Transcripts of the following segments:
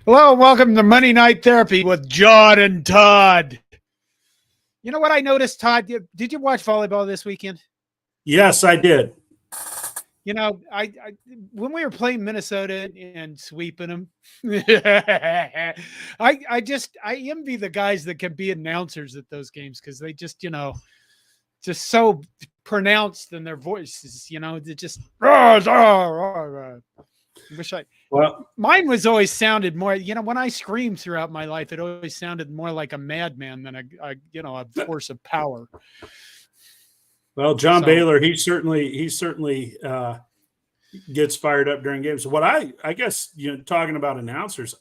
Hello, welcome to Monday Night Therapy with John and Todd. You know what I noticed, Todd? Did you watch volleyball this weekend? Yes, I did. You know, I when we were playing Minnesota and sweeping them, I envy the guys that can be announcers at those games because they just just so pronounced in their voices. They just wish I. Well, Mine was always sounded more, when I screamed throughout my life, it always sounded more like a madman than a force of power. well, John Baylor, he certainly gets fired up during games. What I guess, talking about announcers,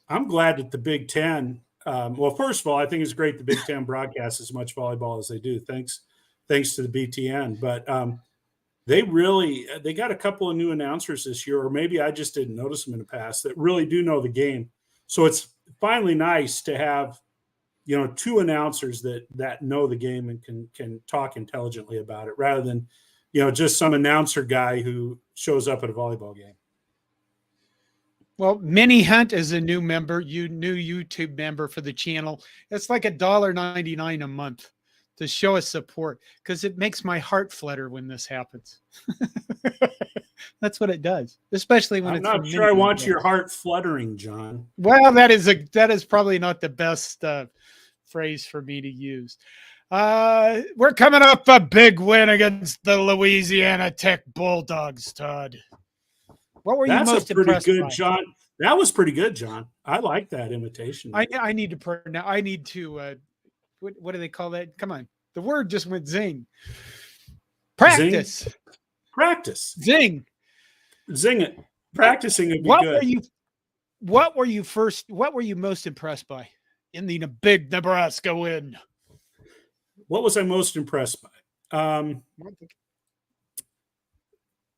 I'm glad that the Big Ten. Well, first of all, I think it's great the Big Ten broadcasts as much volleyball as they do. Thanks to the BTN, but they got a couple of new announcers this year, or maybe I just didn't notice them in the past, that really do know the game. So it's finally nice to have, two announcers that know the game and can talk intelligently about it, rather than, just some announcer guy who shows up at a volleyball game. Well, Minnie Hunt is a new YouTube member for the channel. It's like $1.99 a month to show us support, because it makes my heart flutter when this happens. That's what it does, especially when I'm not sure I want your heart fluttering, John. Well, that is probably not the best phrase for me to use. We're coming up a big win against the Louisiana Tech Bulldogs, Todd. What were you most impressed by? John. That was pretty good, John. I like that imitation. I need to what do they call that? Come on. The word just went zing. Practice. Zing. Practice. Zing. Zing it. Practicing would be good. What were you most impressed by in the big Nebraska win? What was I most impressed by?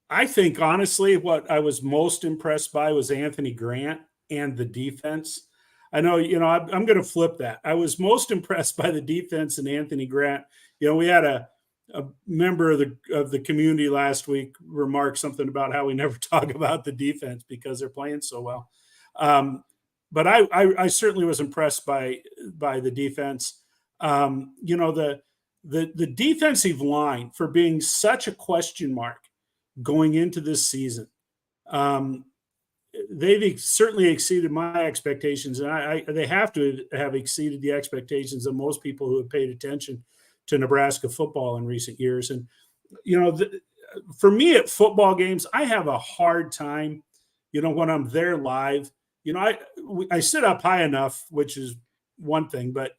I think, honestly, what I was most impressed by was Anthony Grant and the defense. I know, I'm going to flip that. I was most impressed by the defense and Anthony Grant. We had a member of the community last week remark something about how we never talk about the defense because they're playing so well. But I certainly was impressed by the defense. The defensive line, for being such a question mark going into this season, they've certainly exceeded my expectations, and they have to have exceeded the expectations of most people who have paid attention to Nebraska football in recent years. And, for me at football games, I have a hard time, when I'm there live. I sit up high enough, which is one thing, but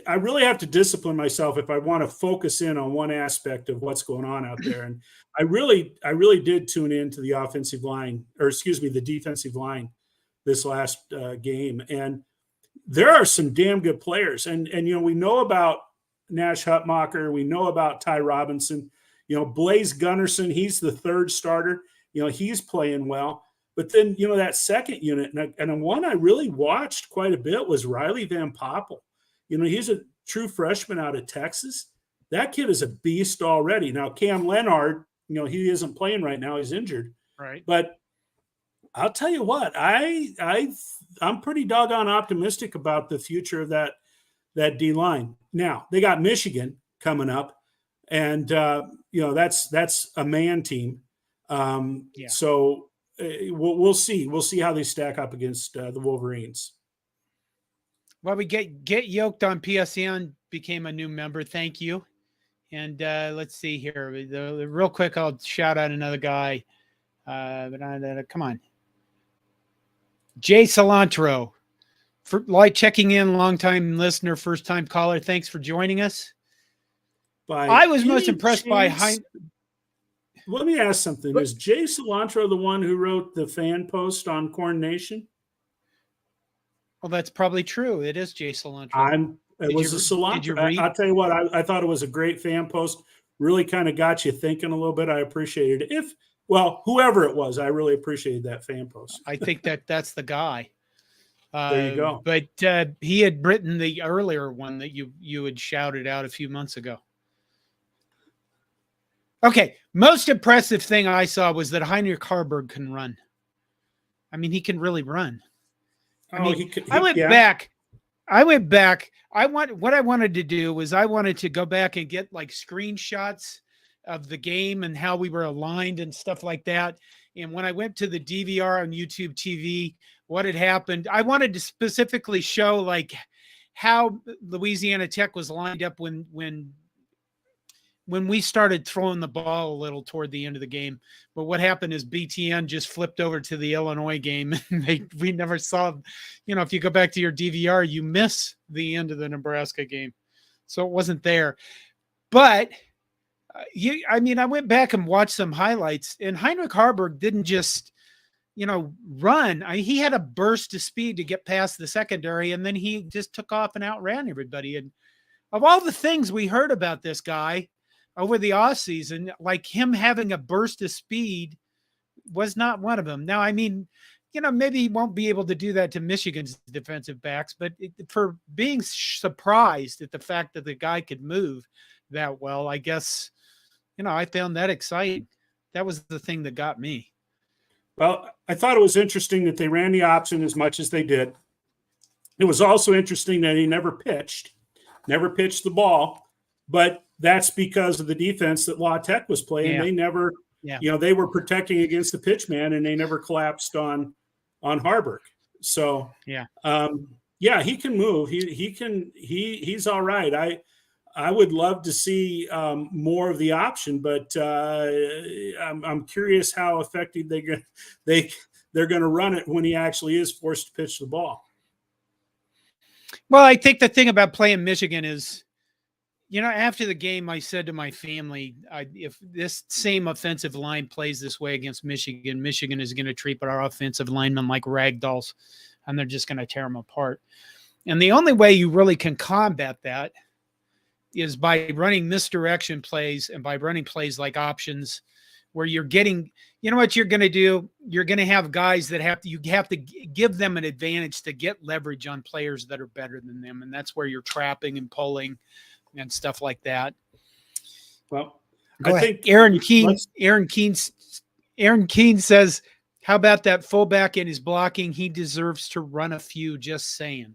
I really have to discipline myself if I want to focus in on one aspect of what's going on out there. And I really did tune into the offensive line, the defensive line this last game. And there are some damn good players. And we know about Nash Hutmacher. We know about Ty Robinson. Blaze Gunnarsson, he's the third starter. He's playing well. But then, that second unit, and one I really watched quite a bit was Riley Van Poppel. He's a true freshman out of Texas. That kid is a beast already. Now, Cam Leonard, he isn't playing right now. He's injured. Right. But I'll tell you what, I'm pretty doggone optimistic about the future of that D-line. Now, they got Michigan coming up, and, that's a man team. So we'll see. We'll see how they stack up against the Wolverines. Well, we get yoked on PSN became a new member. Thank you. And let's see here. Real quick, I'll shout out another guy. Come on. Jay Cilantro. Checking in, long-time listener, first-time caller. Thanks for joining us. I was most impressed by Let me ask something. Is Jay Cilantro the one who wrote the fan post on CornNation? Well, that's probably true. It is Jay Cilantro. It was a Cilantro. I'll tell you what, I thought it was a great fan post. Really kind of got you thinking a little bit. I appreciated it. Whoever it was, I really appreciated that fan post. I think that's the guy. There you go. But he had written the earlier one that you had shouted out a few months ago. Okay, most impressive thing I saw was that Heinrich Harburg can run. I mean, he can really run. I Oh, mean, I went back. What I wanted to do was I wanted to go back and get like screenshots of the game and how we were aligned and stuff like that. And when I went to the DVR on YouTube TV, what had happened, I wanted to specifically show like how Louisiana Tech was lined up when we started throwing the ball a little toward the end of the game. But what happened is BTN just flipped over to the Illinois game. And we never saw, if you go back to your DVR, you miss the end of the Nebraska game. So it wasn't there. But I went back and watched some highlights, and Heinrich Harburg didn't just, run. He had a burst of speed to get past the secondary, and then he just took off and outran everybody. And of all the things we heard about this guy over the offseason, like him having a burst of speed was not one of them. Now, I mean, maybe he won't be able to do that to Michigan's defensive backs, but for being surprised at the fact that the guy could move that well, I guess, I found that exciting. That was the thing that got me. Well, I thought it was interesting that they ran the option as much as they did. It was also interesting that he never pitched the ball, but that's because of the defense that La Tech was playing. Yeah. They never, they were protecting against the pitch man, and they never collapsed on Harburg. So, he can move. He's all right. I would love to see more of the option, but I'm curious how effective they're going to run it when he actually is forced to pitch the ball. Well, I think the thing about playing Michigan is, after the game, I said to my family, if this same offensive line plays this way against Michigan, Michigan is going to treat our offensive linemen like ragdolls, and they're just going to tear them apart. And the only way you really can combat that is by running misdirection plays and by running plays like options, where you're getting, what you're going to do? You're going to have guys that you have to give them an advantage to get leverage on players that are better than them. And that's where you're trapping and pulling and stuff like that. Well, I think Aaron Keene says, how about that fullback in his blocking? He deserves to run a few, just saying.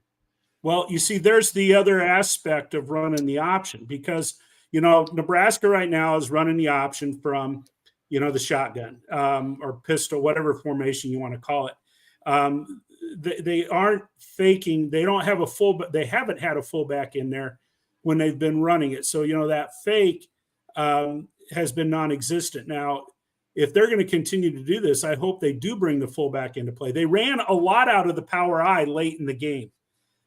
Well, you see, there's the other aspect of running the option, because, Nebraska right now is running the option from, the shotgun or pistol, whatever formation you want to call it. They aren't faking. They don't have they haven't had a fullback in there when they've been running it. So, that fake has been non-existent. Now, if they're going to continue to do this, I hope they do bring the fullback into play. They ran a lot out of the power I late in the game.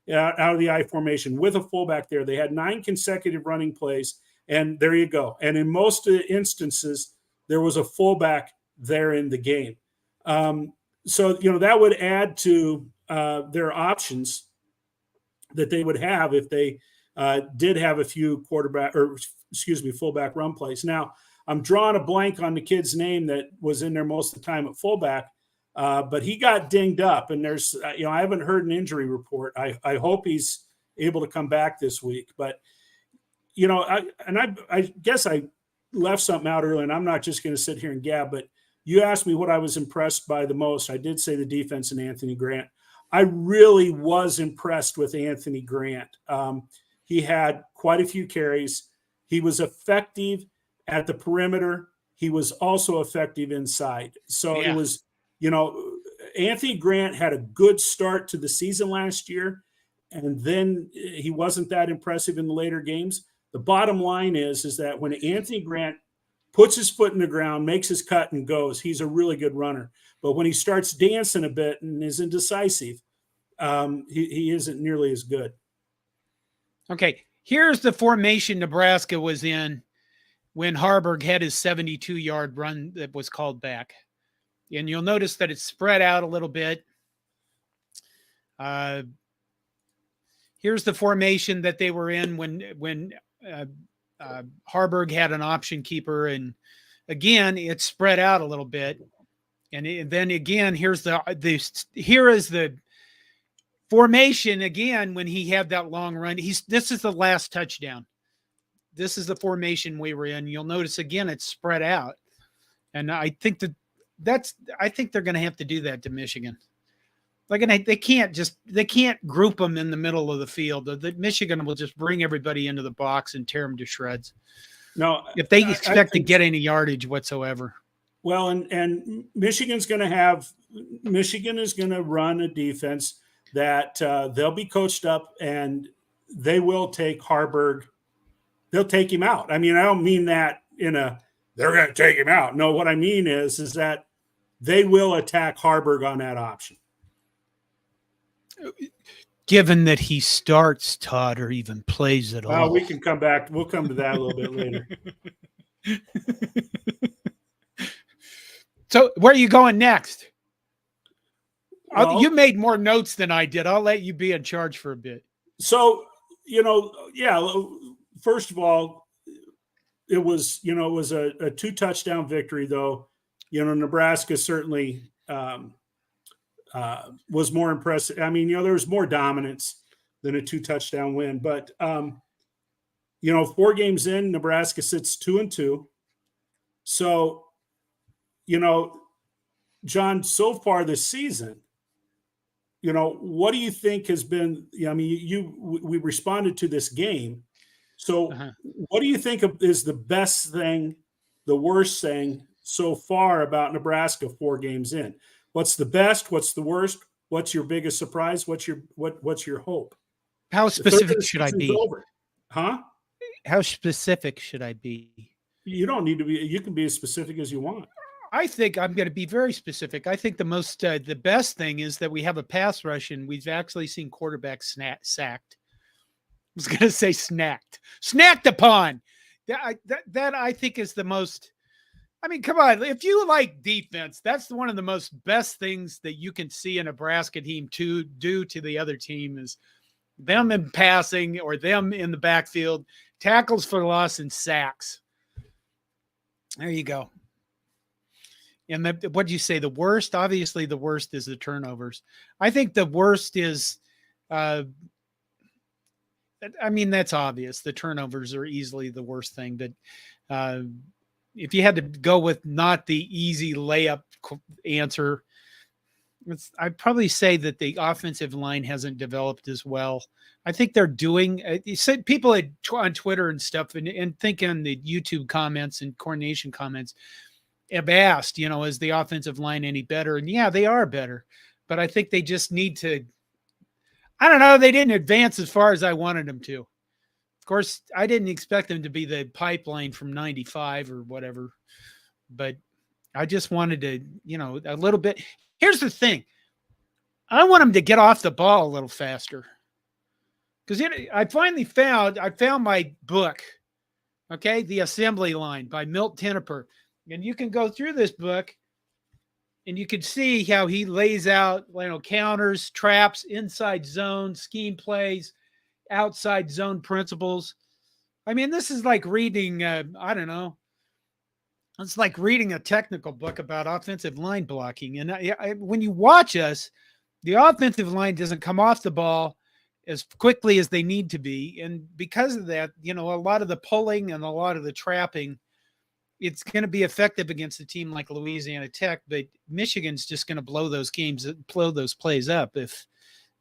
Out of the I formation with a fullback there. They had 9 consecutive running plays, and there you go. And in most instances, there was a fullback there in the game. So, that would add to their options that they would have if they did have a few fullback run plays. Now, I'm drawing a blank on the kid's name that was in there most of the time at fullback. But he got dinged up, and there's, I haven't heard an injury report. I hope he's able to come back this week. But, I guess I left something out earlier, and I'm not just going to sit here and gab, but you asked me what I was impressed by the most. I did say the defense and Anthony Grant. I really was impressed with Anthony Grant. He had quite a few carries. He was effective at the perimeter. He was also effective inside. So it was, Anthony Grant had a good start to the season last year, and then he wasn't that impressive in the later games. The bottom line is that when Anthony Grant puts his foot in the ground, makes his cut, and goes, he's a really good runner. But when he starts dancing a bit and is indecisive, he isn't nearly as good. Okay, here's the formation Nebraska was in when Harburg had his 72-yard run that was called back. And you'll notice that it's spread out a little bit. Here's the formation that they were in when Harburg had an option keeper. And again, it's spread out a little bit. And then again, here is the formation again when he had that long run. This is the last touchdown. This is the formation we were in. You'll notice again, it's spread out. And I think that I think they're going to have to do that to Michigan. They can't group them in the middle of the field. The Michigan will just bring everybody into the box and tear them to shreds. No, if they expect to get any yardage whatsoever. Well, and Michigan is going to run a defense that they'll be coached up, and they will take Harburg. They'll take him out. I mean, I don't mean that they're going to take him out. No, what I mean is that they will attack Harburg on that option. Given that he starts, Todd, or even plays at all. We can come back. We'll come to that a little bit later. So where are you going next? Well, you made more notes than I did. I'll let you be in charge for a bit. So, first of all, it was a 2-touchdown victory, though. Nebraska certainly was more impressive. I mean, there was more dominance than a 2-touchdown win. But, 4 games in, Nebraska sits 2-2. So, John, so far this season, what do you think has been, we responded to this game. So what do you think is the best thing, the worst thing so far about Nebraska 4 games in? What's the best? What's the worst? What's your biggest surprise? What's your hope? How specific should I be? Huh? How specific should I be? You don't need to be. You can be as specific as you want. I think I'm going to be very specific. I think the best thing is that we have a pass rush, and we've actually seen quarterbacks sacked. I was going to say snacked upon. That I think is the most. I mean, come on. If you like defense, that's one of the most best things that you can see a Nebraska team to do to the other team is them in passing or them in the backfield, tackles for loss and sacks. There you go. And what did you say? The worst? Obviously, the worst is the turnovers. I think the worst is, that's obvious. The turnovers are easily the worst thing. But if you had to go with not the easy layup answer, I'd probably say that the offensive line hasn't developed as well. I think they're doing. You said people on Twitter and stuff, and think on the YouTube comments and CornNation comments have asked, is the offensive line any better? And yeah, they are better, but I think they just need to. I don't know. They didn't advance as far as I wanted them to. Of course, I didn't expect them to be the pipeline from '95 or whatever, but I just wanted to, a little bit. Here's the thing. I want them to get off the ball a little faster. Because I found my book, okay, The Assembly Line by Milt Tenneper. And you can go through this book and you can see how he lays out, counters, traps, inside zone, scheme plays, outside zone principles. I mean, this is like reading, it's like reading a technical book about offensive line blocking. And when you watch us, the offensive line doesn't come off the ball as quickly as they need to be. And because of that, a lot of the pulling and a lot of the trapping, it's going to be effective against a team like Louisiana Tech, but Michigan's just going to blow those plays up if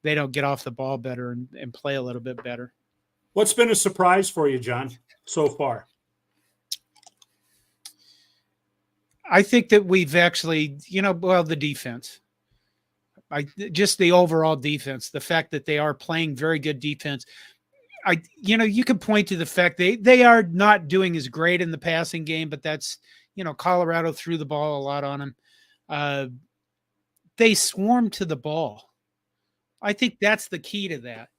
they don't get off the ball better and play a little bit better. What's been a surprise for you, John, so far? I think that we've actually, the defense. Just the overall defense, the fact that they are playing very good defense. You can point to the fact they are not doing as great in the passing game, but that's, Colorado threw the ball a lot on them. They swarm to the ball. I think that's the key to that.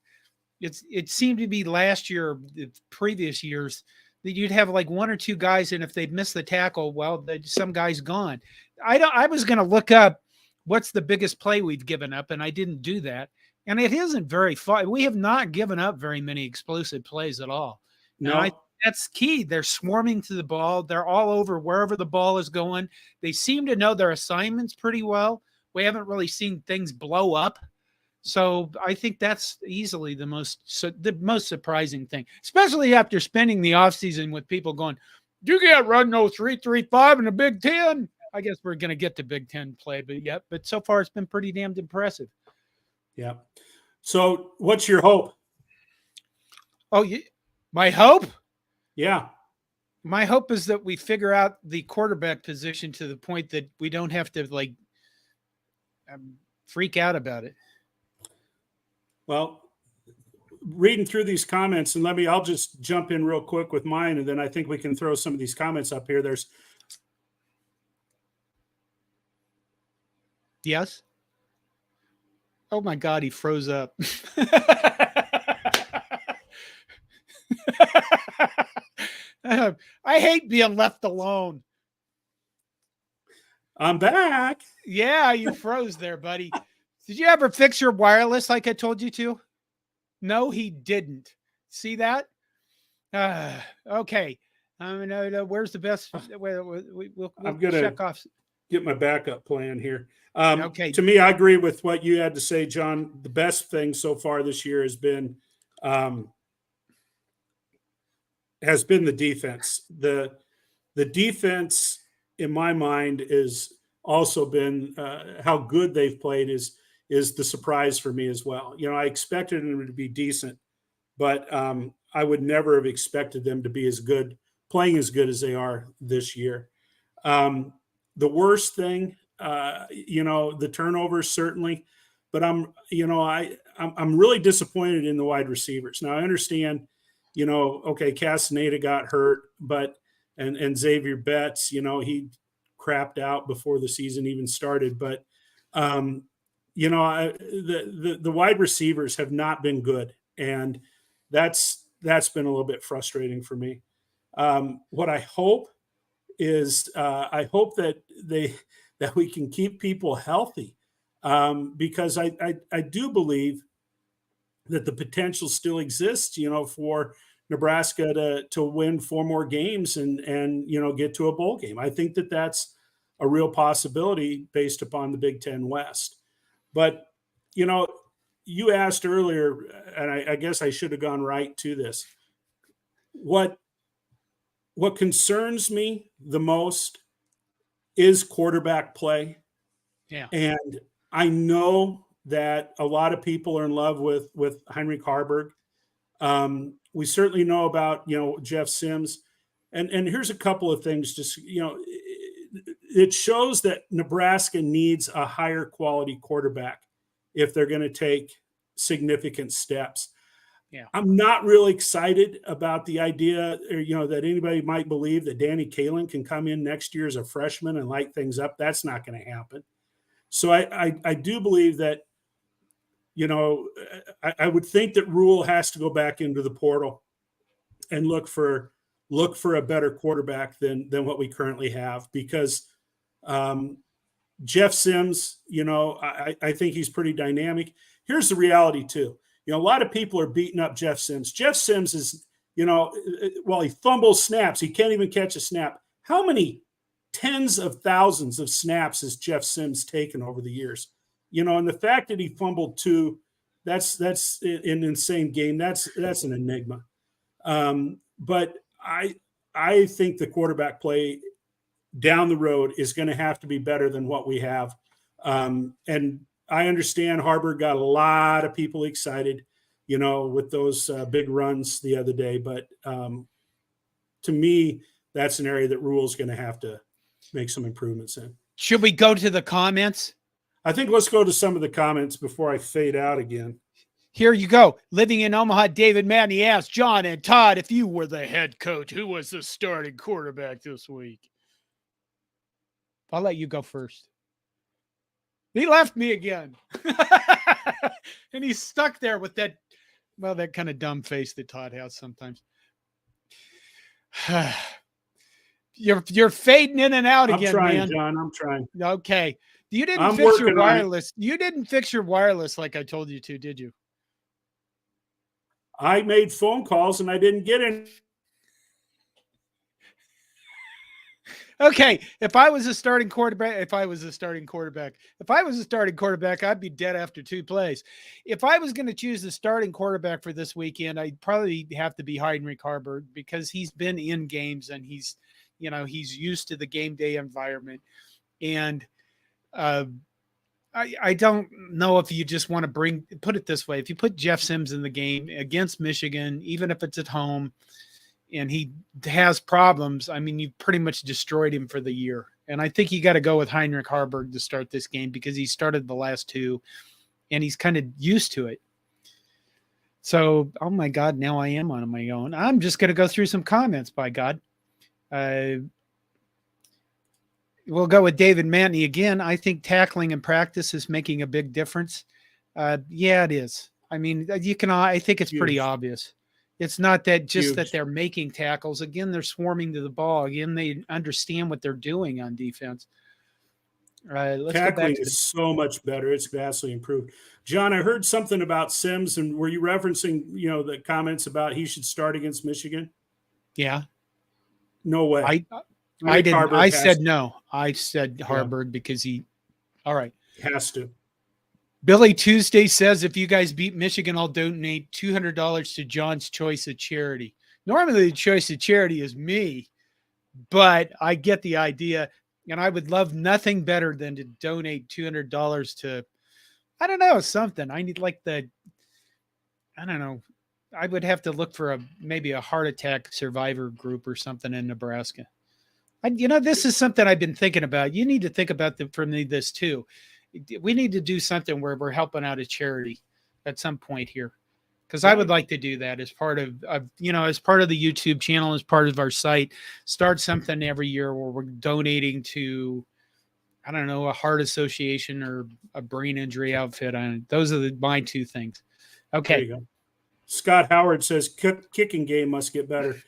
It seemed to be last year, the previous years, that you'd have like 1 or 2 guys, and if they miss the tackle, well, some guy's gone. I was going to look up what's the biggest play we've given up, and I didn't do that. And it isn't very far. We have not given up very many explosive plays at all. No, that's key. They're swarming to the ball. They're all over wherever the ball is going. They seem to know their assignments pretty well. We haven't really seen things blow up. So I think that's easily the most surprising thing, especially after spending the offseason with people going, you can't run no 3-3-5 in the Big Ten. I guess we're going to get to Big Ten play, but so far it's been pretty damned impressive. Yeah. So what's your hope? Oh, my hope? Yeah. My hope is that we figure out the quarterback position to the point that we don't have to freak out about it. Well, reading through these comments, and I'll just jump in real quick with mine, and then I think we can throw some of these comments up here. Yes. Oh my God, he froze up. I hate being left alone. I'm back. Yeah, you froze there, buddy. Did you ever fix your wireless like I told you to? No, he didn't. See that? Okay. Where's the best? We'll I'm gonna check off. Get my backup plan here. Okay. To me, I agree with what you had to say, John. The best thing so far this year has been the defense. The defense, in my mind, is also been how good they've played is the surprise for me as well. I expected them to be decent, but I would never have expected them to be playing as good as they are this year. The worst thing, the turnovers certainly, but I'm really disappointed in the wide receivers. Now I understand, okay, Castaneda got hurt, and Xavier Betts, he crapped out before the season even started, but the wide receivers have not been good, and that's been a little bit frustrating for me. What I hope is I hope that we can keep people healthy, because I do believe that the potential still exists, for Nebraska to win 4 more games and get to a bowl game. I think that that's a real possibility based upon the Big Ten West. But you asked earlier, and I guess I should have gone right to this. What concerns me the most is quarterback play. Yeah. And I know that a lot of people are in love with Heinrich Haarberg. We certainly know about, Jeff Sims. And here's a couple of things. Just, it shows that Nebraska needs a higher quality quarterback if they're going to take significant steps. Yeah. I'm not really excited about the idea, that anybody might believe that Danny Kaelin can come in next year as a freshman and light things up. That's not going to happen. So I do believe that, I would think that Rule has to go back into the portal and look for a better quarterback than what we currently have, because Jeff Sims, I think he's pretty dynamic. Here's the reality too. A lot of people are beating up Jeff Sims. Jeff Sims is, while he fumbles snaps, he can't even catch a snap. How many tens of thousands of snaps has Jeff Sims taken over the years? And the fact that he fumbled 2, that's an insane game. That's an enigma. But I think the quarterback play down the road is going to have to be better than what we have. And I understand Haarberg got a lot of people excited, with those big runs the other day. But to me, that's an area that Rule's going to have to make some improvements in. Should we go to the comments? I think let's go to some of the comments before I fade out again. Here you go. Living in Omaha, David Manny asked John and Todd, if you were the head coach, who was the starting quarterback this week? I'll let you go first. He left me again. And he's stuck there with that kind of dumb face that Todd has sometimes. You're fading in and out again, I'm trying, man. John. I'm trying. Okay. You didn't fix your wireless. You didn't fix your wireless like I told you to, did you? I made phone calls and I didn't get any. Okay, if I was a starting quarterback, I'd be dead after 2 plays. If I was going to choose the starting quarterback for this weekend, I'd probably have to be Heinrich Haarberg, because he's been in games and he's used to the game day environment. And I don't know if you just want to put it this way. If you put Jeff Sims in the game against Michigan, even if it's at home and he has problems, I mean, you've pretty much destroyed him for the year. And I think you got to go with Heinrich Haarberg to start this game because he started the last two and he's kind of used to it. So, oh my God, now I am on my own. I'm just going to go through some comments, by God. We'll go with David Mantney again. I think tackling in practice is making a big difference. Yeah, it is. I mean, I think it's pretty obvious. It's not that just that they're making tackles. Again, they're swarming to the ball. Again, they understand what they're doing on defense. Tackling is so much better. It's vastly improved. John, I heard something about Sims, and were you referencing, the comments about he should start against Michigan? Yeah. No way. I didn't. I said no. I said Haarberg because all right. Has to. Billy Tuesday says, if you guys beat Michigan, I'll donate $200 to John's Choice of Charity. Normally the choice of charity is me, but I get the idea. And I would love nothing better than to donate $200 to, I don't know, something. I need I don't know. I would have to look for maybe a heart attack survivor group or something in Nebraska. This is something I've been thinking about. You need to think about this too. We need to do something where we're helping out a charity at some point here. Because I would like to do that as part of, as part of the YouTube channel, as part of our site, start something every year where we're donating to, I don't know, a heart association or a brain injury outfit. Those are my two things. Okay. There you go. Scott Howard says kicking game must get better.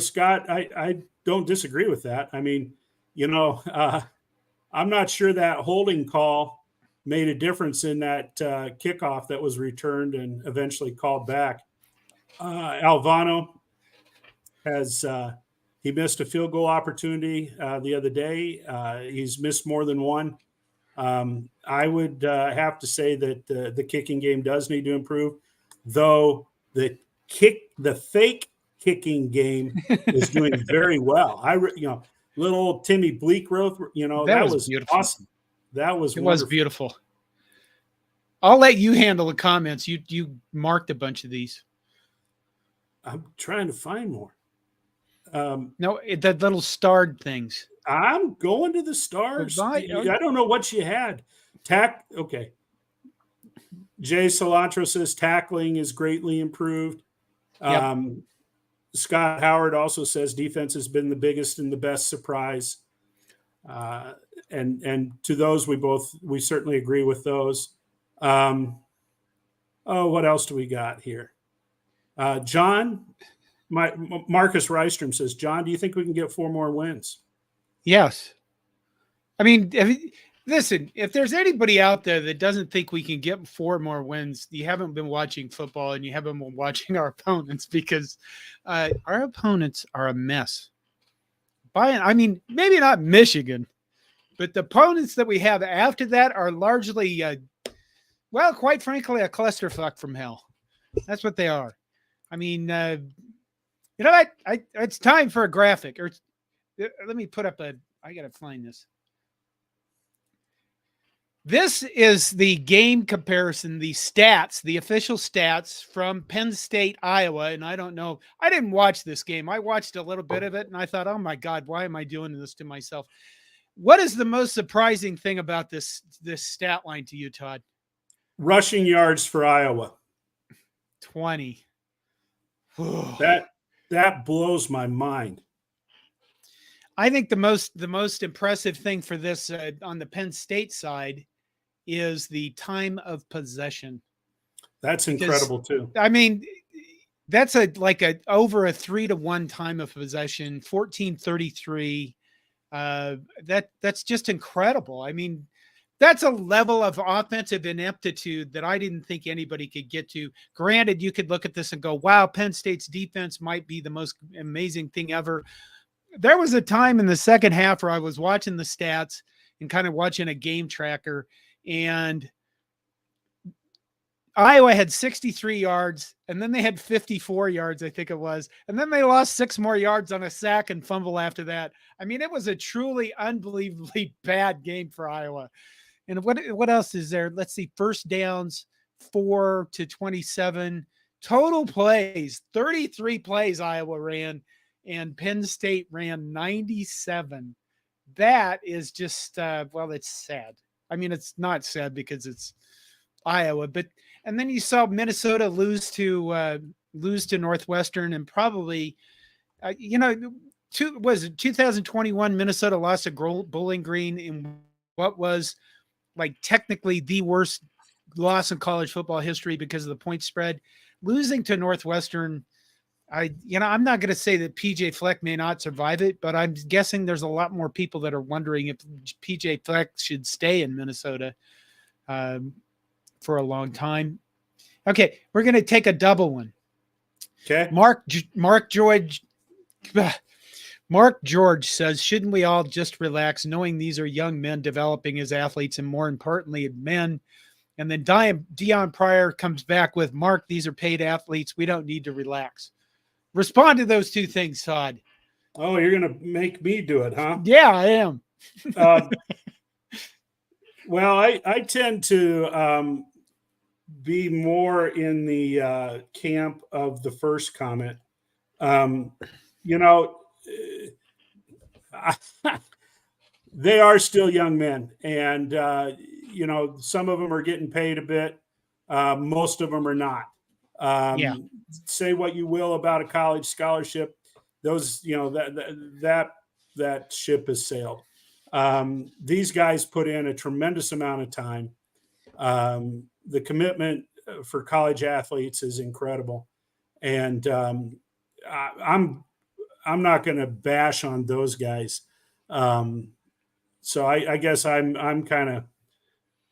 Scott, I don't disagree with that. I mean, I'm not sure that holding call made a difference in that kickoff that was returned and eventually called back. Alvano has he missed a field goal opportunity the other day. He's missed more than one. I would have to say that the kicking game does need to improve, though the fake kicking game is doing very well. Little old Timmy Bleekreuth, that was beautiful. Awesome. It was beautiful. I'll let you handle the comments. You marked a bunch of these. I'm trying to find more. No, the little starred things. I'm going to the stars. I don't know what you had. Okay. Jay Cilantro says tackling is greatly improved. Yep. Scott Howard also says defense has been the biggest and the best surprise. And to those, we certainly agree with those. What else do we got here? John, Marcus Rystrom says, John, do you think we can get 4 more wins? Yes. I mean, listen, if there's anybody out there that doesn't think we can get 4 more wins, you haven't been watching football and you haven't been watching our opponents, because our opponents are a mess. Maybe not Michigan, but the opponents that we have after that are largely, quite frankly, a clusterfuck from hell. That's what they are. I mean, it's time for a graphic. Or let me put up I got to find this. This is the game comparison, the stats, the official stats from Penn State, Iowa. And I don't know, I didn't watch this game. I watched a little bit of it and I thought, oh my God, why am I doing this to myself? What is the most surprising thing about this stat line to you, Todd? Rushing yards for Iowa. 20. That blows my mind. I think the most impressive thing for this on the Penn State side is the time of possession. That's incredible too. I mean, that's over a 3-to-1 time of possession, 14:33. That's just incredible. I mean, that's a level of offensive ineptitude that I didn't think anybody could get to. Granted, you could look at this and go, wow, Penn State's defense might be the most amazing thing ever. There was a time in the second half where I was watching the stats and kind of watching a game tracker, and Iowa had 63 yards, and then they had 54 yards, I think it was. And then they lost 6 more yards on a sack and fumble after that. I mean, it was a truly unbelievably bad game for Iowa. And what else is there? Let's see. First downs, 4 to 27. Total plays, 33 plays Iowa ran, and Penn State ran 97. That is just, well, it's sad. I mean, it's not sad because it's Iowa, but and then you saw Minnesota lose to Northwestern, and probably, was it 2021? Minnesota lost to Bowling Green in what was like technically the worst loss in college football history because of the point spread. Losing to Northwestern, I'm not going to say that PJ Fleck may not survive it, but I'm guessing there's a lot more people that are wondering if PJ Fleck should stay in Minnesota for a long time. Okay, we're going to take a double one. Okay. Mark George says, shouldn't we all just relax knowing these are young men developing as athletes and more importantly, men? And then Dion Pryor comes back with, Mark, these are paid athletes. We don't need to relax. Respond to those two things, Todd. Oh, you're going to make me do it, huh? Yeah, I am. Well, I tend to be more in the camp of the first comment. They are still young men, and some of them are getting paid a bit. Most of them are not. Say what you will about a college scholarship, those that ship has sailed. These guys put in a tremendous amount of time. The commitment for college athletes is incredible, and I'm not going to bash on those guys. So I guess I'm kind of,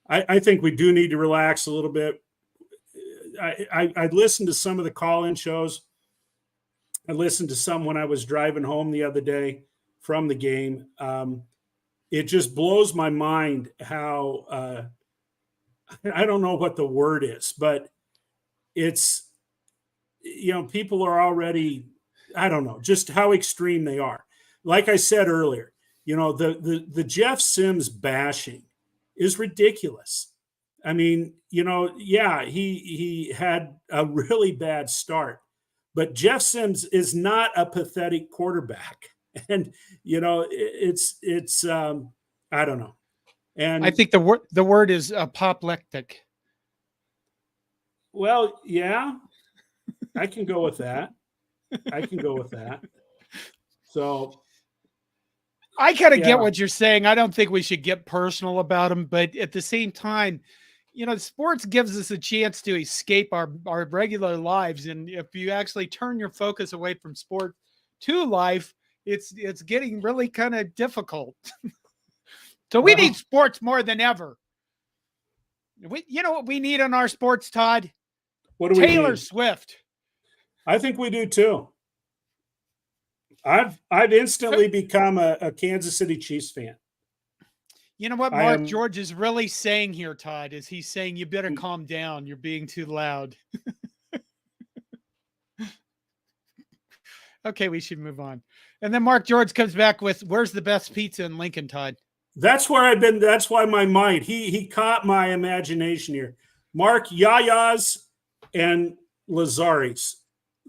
I think we do need to relax a little bit. I listened to some of the call-in shows. I listened to some when I was driving home the other day from the game. It just blows my mind how I don't know what the word is, but it's, people are already, I don't know, just how extreme they are. Like I said earlier, the Jeff Sims bashing is ridiculous. I mean, he had a really bad start, but Jeff Sims is not a pathetic quarterback. And, it's I don't know. And I think the word is apoplectic. Well, yeah, I can go with that. So I kind of get what you're saying. I don't think we should get personal about them, but at the same time, sports gives us a chance to escape our regular lives. And if you actually turn your focus away from sport to life, it's getting really kind of difficult. So we need sports more than ever. You know what we need in our sports, Todd? What do we need? Taylor Swift. I think we do too. I've instantly become a Kansas City Chiefs fan. You know what Mark George is really saying here, Todd, is he's saying you better calm down. You're being too loud. Okay, we should move on. And then Mark George comes back with, where's the best pizza in Lincoln, Todd? That's where I've been. That's why my mind, he caught my imagination here. Mark, Yaya's and Lazari's.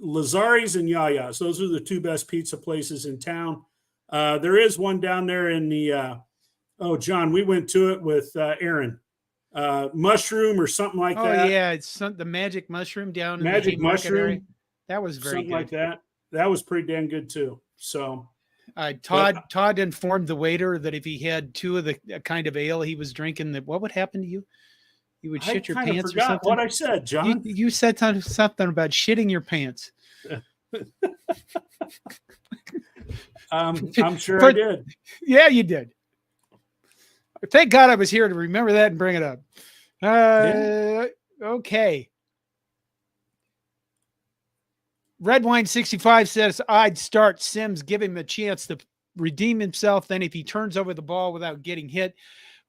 Lazari's and Yaya's. Those are the two best pizza places in town. There is one down there in the, John, we went to it with Aaron. Mushroom or something like that. Oh, yeah. It's the Magic Mushroom down in Magic the Mushroom area. That was very something good. like that. That was pretty damn good too. So Todd informed the waiter that if he had two of the kind of ale he was drinking, that what would happen to you? You would shit your pants or something. What I said, John. You said something about shitting your pants. I'm sure I did. Yeah, you did. Thank God I was here to remember that and bring it up. Okay. Red Wine 65 says, I'd start Sims, give him a chance to redeem himself. Then if he turns over the ball without getting hit,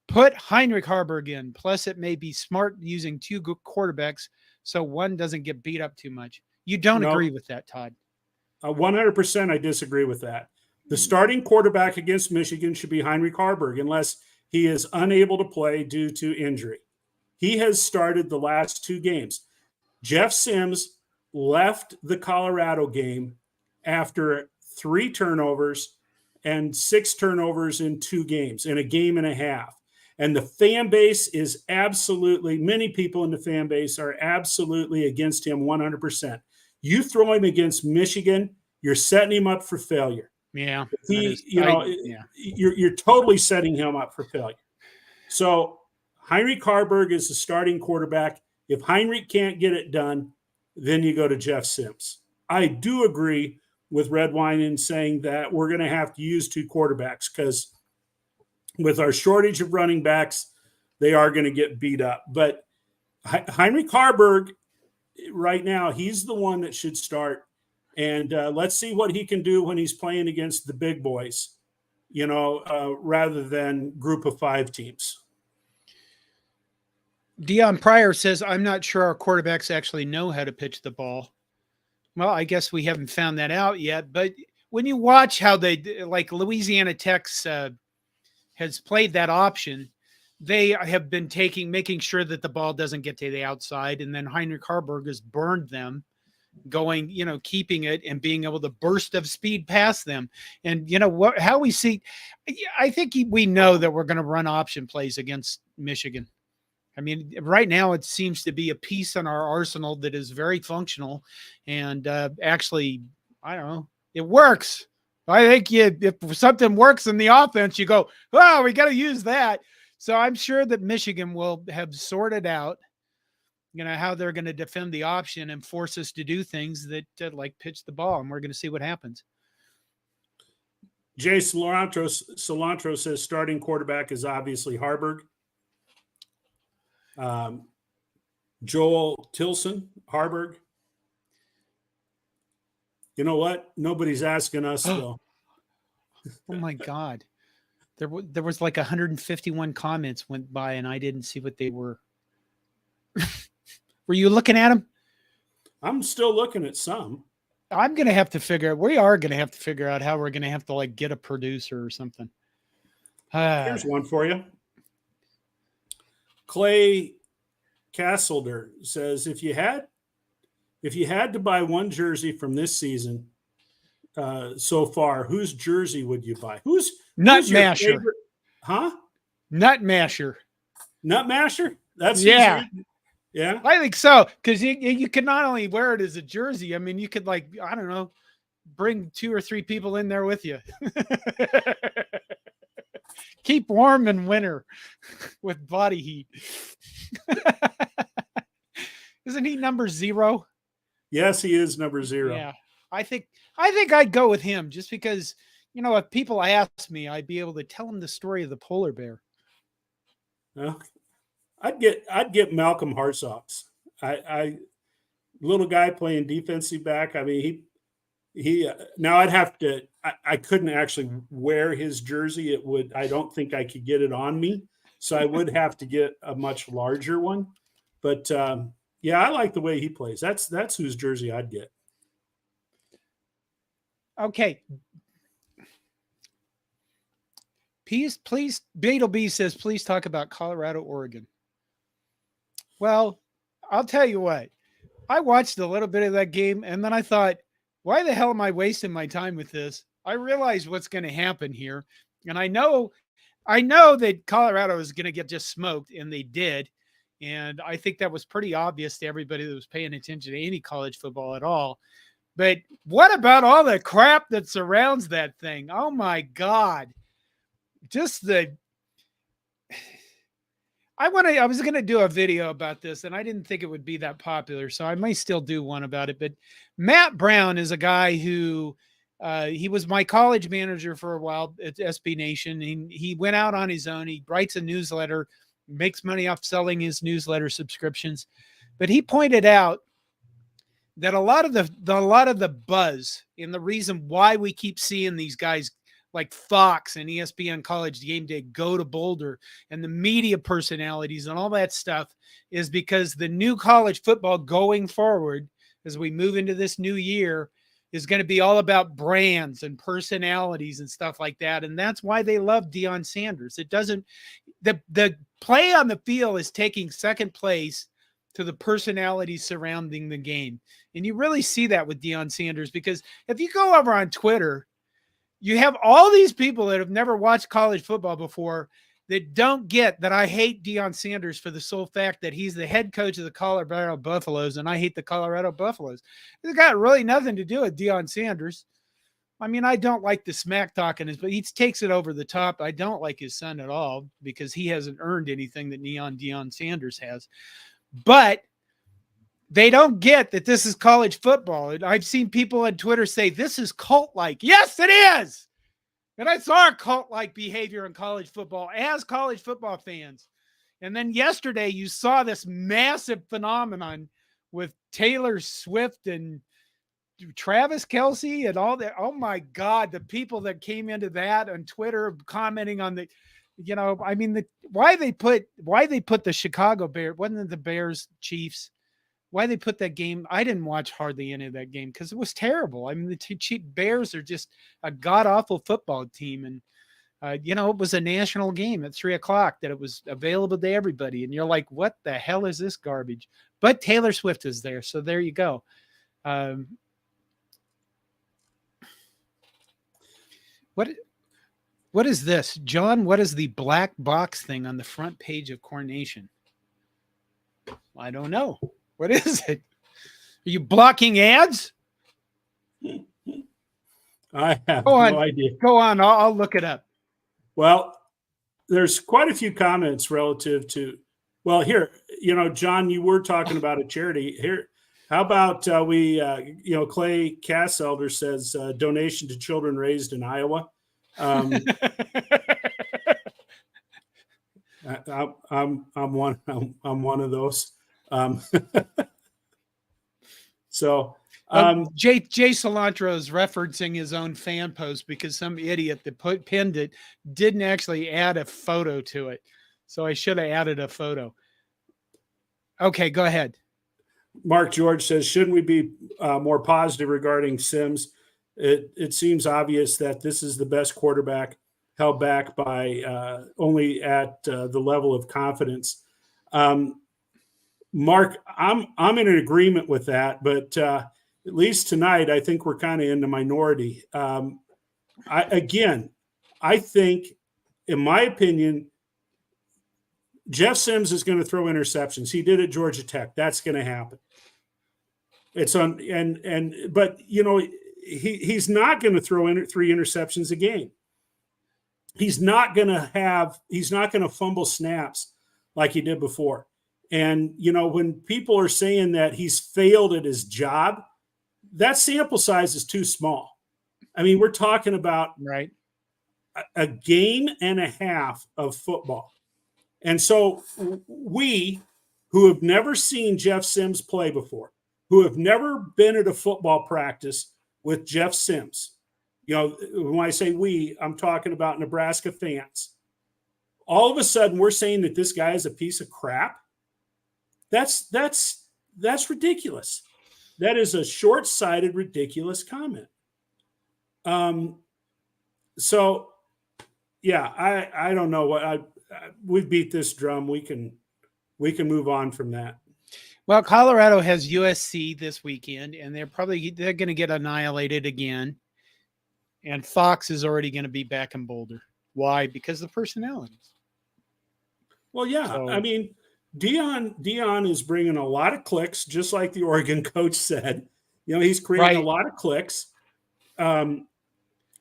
Put Heinrich Harburg in. Plus, it may be smart using two good quarterbacks so one doesn't get beat up too much. You don't No, agree with that, Todd? 100% I disagree with that. The starting quarterback against Michigan should be Heinrich Harburg unless he is unable to play due to injury. He has started the last 2 games. Jeff Sims left the Colorado game after 3 turnovers and 6 turnovers in 2 games, in a game and a half. And the fan base is absolutely, many people in the fan base are absolutely against him 100%. You throw him against Michigan, you're setting him up for failure. Yeah. You're totally setting him up for failure. So Heinrich Harburg is the starting quarterback. If Heinrich can't get it done, then you go to Jeff Sims. I do agree with Redwine in saying that we're going to have to use 2 quarterbacks because with our shortage of running backs, they are going to get beat up. But Heinrich Harburg, right now, he's the one that should start. And let's see what he can do when he's playing against the big boys, rather than group of 5 teams. Dion Pryor says, I'm not sure our quarterbacks actually know how to pitch the ball. Well, I guess we haven't found that out yet. But when you watch how they, like Louisiana Tech has played that option, they have been making sure that the ball doesn't get to the outside. And then Heinrich Harburg has burned them, going, keeping it and being able to burst of speed past them. And how we see, I think we know that we're going to run option plays against Michigan. I mean, right now it seems to be a piece in our arsenal that is very functional, and actually, I don't know, it works. I think if something works in the offense, you go, oh, we got to use that. So I'm sure that Michigan will have sorted out, how they're going to defend the option and force us to do things that like pitch the ball, and we're going to see what happens. Jay Cilantro says starting quarterback is obviously Harburg. Joel Tilson, Harburg. You know what? Nobody's asking us though. Oh my God. There was like 151 comments went by and I didn't see what they were. Were you looking at them? I'm still looking at some. We are going to have to figure out how we're going to have to like get a producer or something. Here's one for you. Clay Castleter says, if you had to buy one jersey from this season so far, whose jersey would you buy? Who's Nut who's your Masher? favorite? Huh? Nut Masher. Nut Masher? That's yeah. Yeah, I think so, because you can not only wear it as a jersey. I mean, you could I don't know, bring 2 or 3 people in there with you. Keep warm in winter with body heat. Isn't he number 0? Yes, he is number 0. Yeah, I think I'd go with him just because, if people ask me, I'd be able to tell them the story of the polar bear. Well, I'd get Malcolm Hartsox. I little guy playing defensive back. I mean, he now I'd have to. I couldn't actually wear his jersey. I don't think I could get it on me, so I would have to get a much larger one. But yeah, I like the way he plays. That's whose jersey I'd get. Okay. Please, Beetlebee says, please talk about Colorado, Oregon. Well, I'll tell you what. I watched a little bit of that game, and then I thought, why the hell am I wasting my time with this? I realize what's going to happen here, and I know that Colorado is going to get just smoked, and they did, and I think that was pretty obvious to everybody that was paying attention to any college football at all. But what about all the crap that surrounds that thing? Oh, my God. I was going to do a video about this, and I didn't think it would be that popular, so I may still do one about it. But Matt Brown is a guy who he was my college manager for a while at SB Nation. He went out on his own. He writes a newsletter, makes money off selling his newsletter subscriptions. But he pointed out that a lot of the buzz and the reason why we keep seeing these guys like Fox and ESPN College Game Day go to Boulder, and the media personalities and all that stuff, is because the new college football going forward, as we move into this new year, is going to be all about brands and personalities and stuff like that. And that's why they love Deion Sanders. It doesn't, the play on the field is taking second place to the personalities surrounding the game. And you really see that with Deion Sanders, because if you go over on Twitter, you have all these people that have never watched college football before that don't get that I hate Deion Sanders for the sole fact that he's the head coach of the Colorado Buffaloes, and I hate the Colorado Buffaloes. It's got really nothing to do with Deion Sanders. I mean, I don't like the smack talking, but he takes it over the top. I don't like his son at all because he hasn't earned anything that Deion Sanders has. But they don't get that this is college football. And I've seen people on Twitter say this is cult-like. Yes, it is. And I saw a cult-like behavior in college football as college football fans. And then yesterday you saw this massive phenomenon with Taylor Swift and Travis Kelce and all that. Oh my God, the people that came into that on Twitter commenting on the, I mean, why they put the Chicago Bears, wasn't it the Bears Chiefs? Why they put that game? I didn't watch hardly any of that game because it was terrible. I mean, the Bears are just a god-awful football team. And, it was a national game at 3:00 that it was available to everybody. And you're like, what the hell is this garbage? But Taylor Swift is there. So there you go. What is this? John, what is the black box thing on the front page of CornNation? I don't know. What is it? Are you blocking ads? I have no idea. Go on. I'll look it up. Well, there's quite a few comments relative to, well, here, John, you were talking about a charity here. How about Clay Casselder says donation to children raised in Iowa. I'm one of those. So Jay Cilantro is referencing his own fan post because some idiot that pinned it didn't actually add a photo to it. So I should have added a photo. Okay, go ahead. Mark George says, shouldn't we be more positive regarding Sims? It seems obvious that this is the best quarterback held back by only at the level of confidence. Mark, I'm in agreement with that, but at least tonight, I think we're kind of in the minority. I think, in my opinion, Jeff Sims is going to throw interceptions. He did at Georgia Tech. That's going to happen. It's on, but he's not going to throw in 3 interceptions a game. He's not going to fumble snaps like he did before. And, when people are saying that he's failed at his job, that sample size is too small. I mean, we're talking about a game and a half of football. And so we, who have never seen Jeff Sims play before, who have never been at a football practice with Jeff Sims, when I say we, I'm talking about Nebraska fans. All of a sudden, we're saying that this guy is a piece of crap. That's ridiculous. That is a short-sighted, ridiculous comment. So, yeah, I don't know what we beat this drum. We can move on from that. Well, Colorado has USC this weekend, and they're going to get annihilated again. And Fox is already going to be back in Boulder. Why? Because of the personalities. Well, yeah. So, I mean, Deion is bringing a lot of clicks, just like the Oregon coach said. He's creating a lot of clicks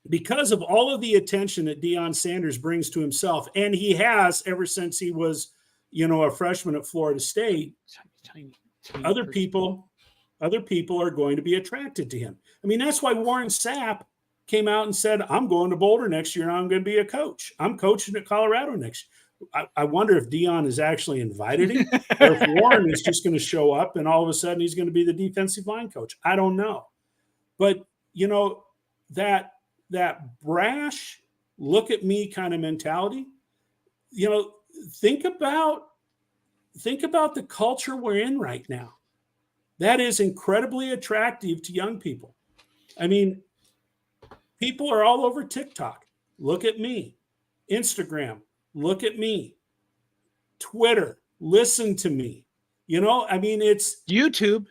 because of all of the attention that Deion Sanders brings to himself, and he has ever since he was, a freshman at Florida State. Tiny other people are going to be attracted to him. I mean, that's why Warren Sapp came out and said, I'm going to Boulder next year and I'm going to be a coach. I'm coaching at Colorado next year. I wonder if Deion has actually invited him or if Warren is just going to show up and all of a sudden he's going to be the defensive line coach. I don't know. But, that brash look at me kind of mentality, you know, think about the culture we're in right now. That is incredibly attractive to young people. I mean, people are all over TikTok. Look at me. Instagram. Look at me. Twitter. Listen to me. You know, I mean, it's YouTube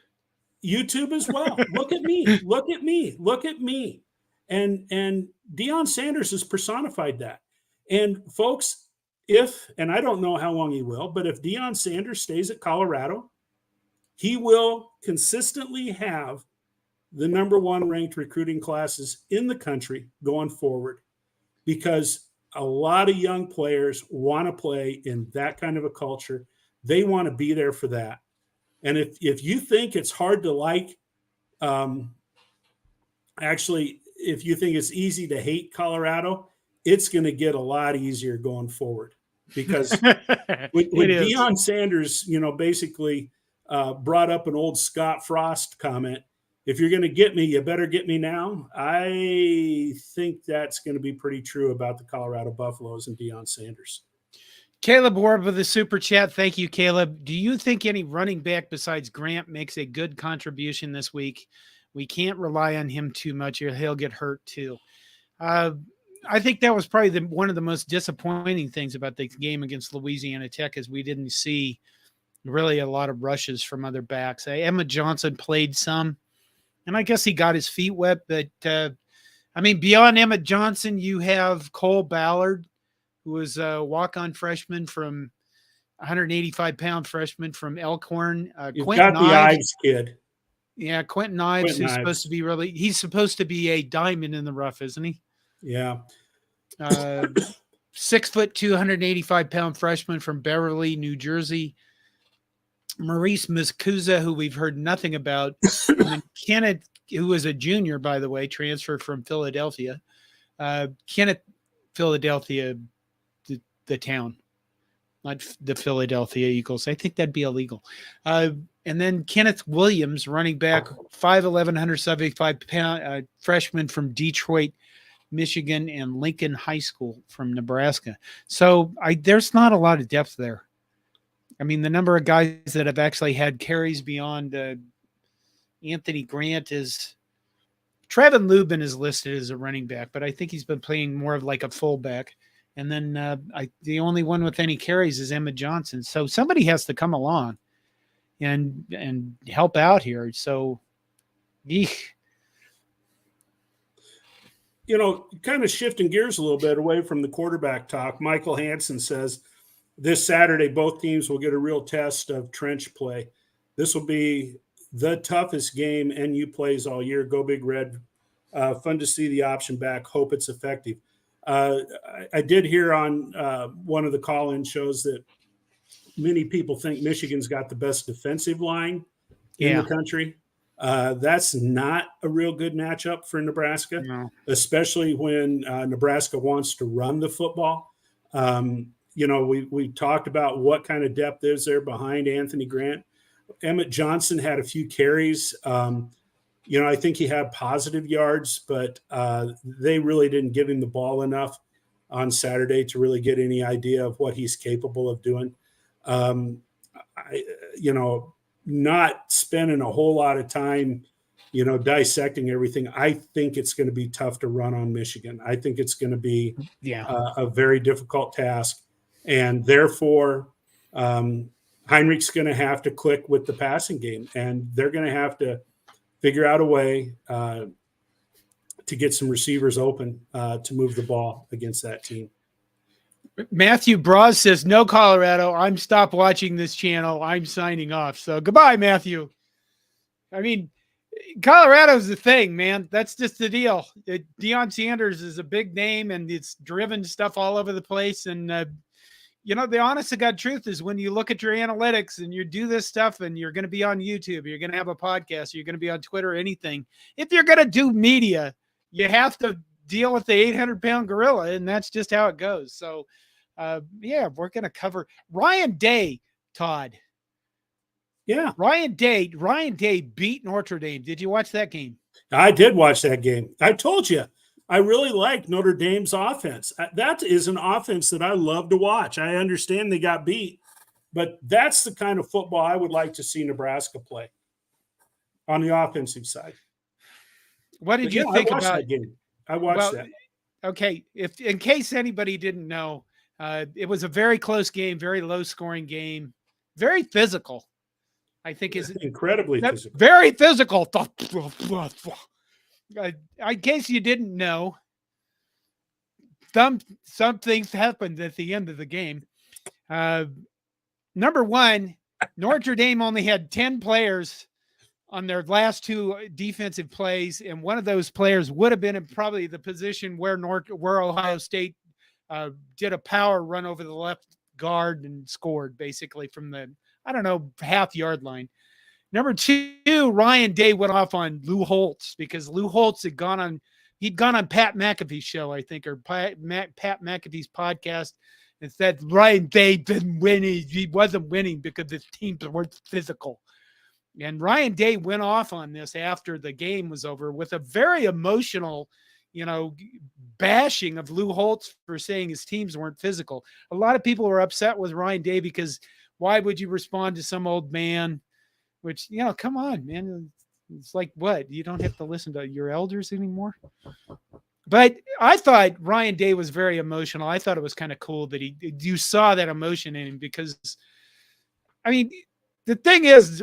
as well. Look at me. Look at me. Look at me. And Deion Sanders has personified that. And folks, and I don't know how long he will, but if Deion Sanders stays at Colorado, he will consistently have the number one ranked recruiting classes in the country going forward, because a lot of young players want to play in that kind of a culture. They want to be there for that. And if you think it's hard to like, actually, if you think it's easy to hate Colorado, it's going to get a lot easier going forward, because with Deion Sanders, you know, basically brought up an old Scott Frost comment. If you're going to get me, you better get me now. I think that's going to be pretty true about the Colorado Buffaloes and Deion Sanders. Caleb Ward with the super chat. Thank you, Caleb. Do you think any running back besides Grant makes a good contribution this week? We can't rely on him too much, or he'll get hurt too. I think that was probably one of the most disappointing things about the game against Louisiana Tech, is we didn't see really a lot of rushes from other backs. Emmett Johnson played some, and I guess he got his feet wet. But, I mean, beyond Emmett Johnson, you have Cole Ballard, who was a walk-on freshman from 185-pound freshman from Elkhorn. You've got the Ives kid. Yeah, Quentin Ives, who's supposed to be he's supposed to be a diamond in the rough, isn't he? Yeah. 6 foot 285-pound freshman from Beverly, New Jersey. Maurice Muscuza, who we've heard nothing about. And then Kenneth, who was a junior, by the way, transferred from Philadelphia. Kenneth, Philadelphia, the town, not the Philadelphia Eagles. I think that'd be illegal. And then Kenneth Williams, running back, 5'11", 175-pound freshman from Detroit, Michigan, and Lincoln High School from Nebraska. So there's not a lot of depth there. I mean, the number of guys that have actually had carries beyond Anthony Grant is – Trevin Lubin is listed as a running back, but I think he's been playing more of like a fullback. And then the only one with any carries is Emmett Johnson. So somebody has to come along and help out here. So, eek. You know, kind of shifting gears a little bit away from the quarterback talk, Michael Hansen says this Saturday both teams will get a real test of trench play. This will be the toughest game NU plays all year. Go Big Red. Fun to see the option back. Hope it's effective. I did hear on one of the call-in shows that many people think Michigan's got the best defensive line in the country. That's not a real good matchup for Nebraska, especially when Nebraska wants to run the football. You know, we talked about what kind of depth is there behind Anthony Grant. Emmett Johnson had a few carries. You know, I think he had positive yards, but they really didn't give him the ball enough on Saturday to really get any idea of what he's capable of doing. You know, not spending a whole lot of time, you know, dissecting everything. I think it's going to be tough to run on Michigan. I think it's going to be a very difficult task. And therefore, Heinrich's going to have to click with the passing game, and they're going to have to figure out a way to get some receivers open to move the ball against that team. Matthew Braz says, no, Colorado. I'm stopped watching this channel. I'm signing off. So goodbye, Matthew. I mean, Colorado's the thing, man. That's just the deal. Deion Sanders is a big name, and it's driven stuff all over the place. And, you know, the honest to God truth is when you look at your analytics and you do this stuff and you're going to be on YouTube, you're going to have a podcast, you're going to be on Twitter, anything. If you're going to do media, you have to deal with the 800-pound gorilla, and that's just how it goes. So, yeah, we're going to cover Ryan Day, Todd. Yeah. Ryan Day beat Notre Dame. Did you watch that game? I did watch that game. I told you. I really like Notre Dame's offense. That is an offense that I love to watch. I understand they got beat, but that's the kind of football I would like to see Nebraska play on the offensive side. What did But you yeah, think I watched about? that game. I watched Well, that. okay, if in case anybody didn't know, it was a very close game, very low scoring game, very physical. I think is Incredibly that physical. very physical. In case you didn't know, some things happened at the end of the game. Number one, Notre Dame only had 10 players on their last two defensive plays, and one of those players would have been in probably the position where Ohio State did a power run over the left guard and scored basically from the, I don't know, half-yard line. Number two, Ryan Day went off on Lou Holtz because Lou Holtz he'd gone on Pat McAfee's show, I think, or Pat McAfee's podcast, and said Ryan Day didn't win. He wasn't winning because his teams weren't physical. And Ryan Day went off on this after the game was over with a very emotional, bashing of Lou Holtz for saying his teams weren't physical. A lot of people were upset with Ryan Day because why would you respond to some old man? Which, come on, man. It's like, what? You don't have to listen to your elders anymore? But I thought Ryan Day was very emotional. I thought it was kind of cool that you saw that emotion in him because, I mean, the thing is,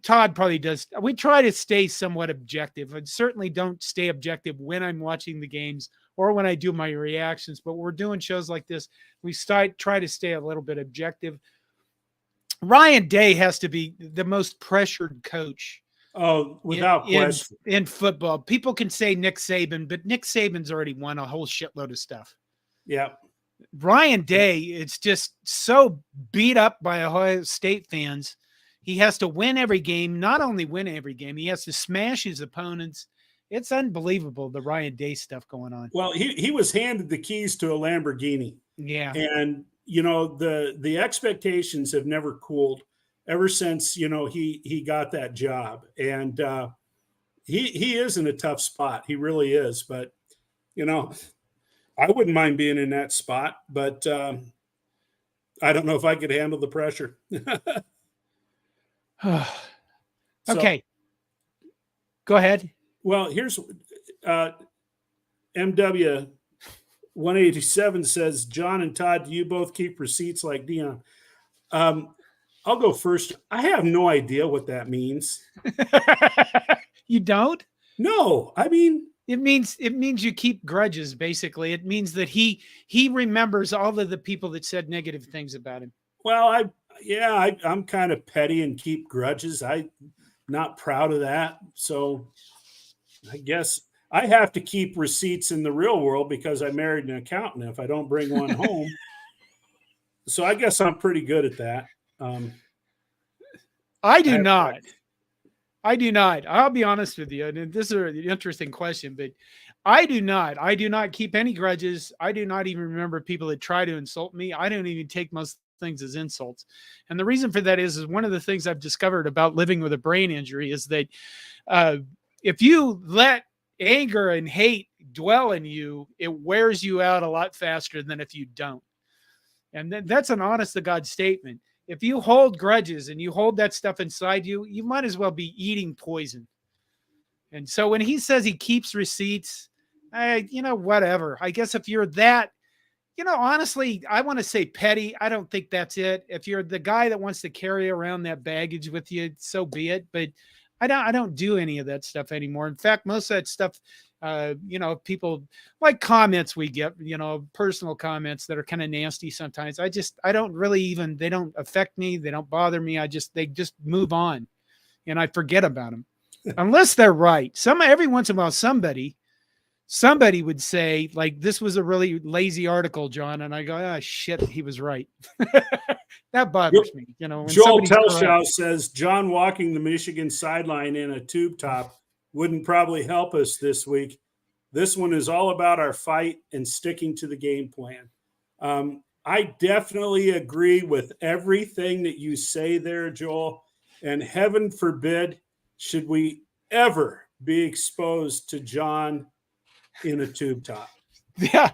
Todd probably does. We try to stay somewhat objective. I certainly don't stay objective when I'm watching the games or when I do my reactions. But when we're doing shows like this, we try to stay a little bit objective. Ryan Day has to be the most pressured coach. Oh, without question. In football. People can say Nick Saban, but Nick Saban's already won a whole shitload of stuff. Yeah. Ryan Day, it's just so beat up by Ohio State fans. He has to win every game, not only win every game, he has to smash his opponents. It's unbelievable, the Ryan Day stuff going on. Well, he was handed the keys to a Lamborghini. Yeah. And, the expectations have never cooled ever since, he got that job. And he is in a tough spot. He really is. But, I wouldn't mind being in that spot, but I don't know if I could handle the pressure. Okay. Go ahead. Well, here's MW 187 says, John and Todd, do you both keep receipts like Dion? I'll go first. I have no idea what that means. You don't? No, I mean, it means you keep grudges. Basically, it means that he remembers all of the people that said negative things about him. Well, I'm kind of petty and keep grudges. I'm not proud of that. So I guess I have to keep receipts in the real world because I married an accountant if I don't bring one home. So I guess I'm pretty good at that. I do not. I'll be honest with you. And this is an interesting question, but I do not. I do not keep any grudges. I do not even remember people that try to insult me. I don't even take most things as insults. And the reason for that is one of the things I've discovered about living with a brain injury is that if you let anger and hate dwell in you, it wears you out a lot faster than if you don't. And that's an honest to God statement. If you hold grudges and you hold that stuff inside you, you might as well be eating poison. And so when he says he keeps receipts, whatever. I guess if you're that, honestly, I want to say petty. I don't think that's it. If you're the guy that wants to carry around that baggage with you, so be it. But I don't do any of that stuff anymore. In fact, most of that stuff, people like comments we get, personal comments that are kind of nasty sometimes. I don't really even, they don't affect me. They don't bother me. They just move on and I forget about them unless they're right. Every once in a while, somebody would say like, this was a really lazy article, John. And I go, shit, he was right. That bothers me. Joel Telshaw says John walking the Michigan sideline in a tube top wouldn't probably help us this week. This one is all about our fight and sticking to the game plan. I definitely agree with everything that you say there, Joel. And heaven forbid, should we ever be exposed to John in a tube top. Yeah,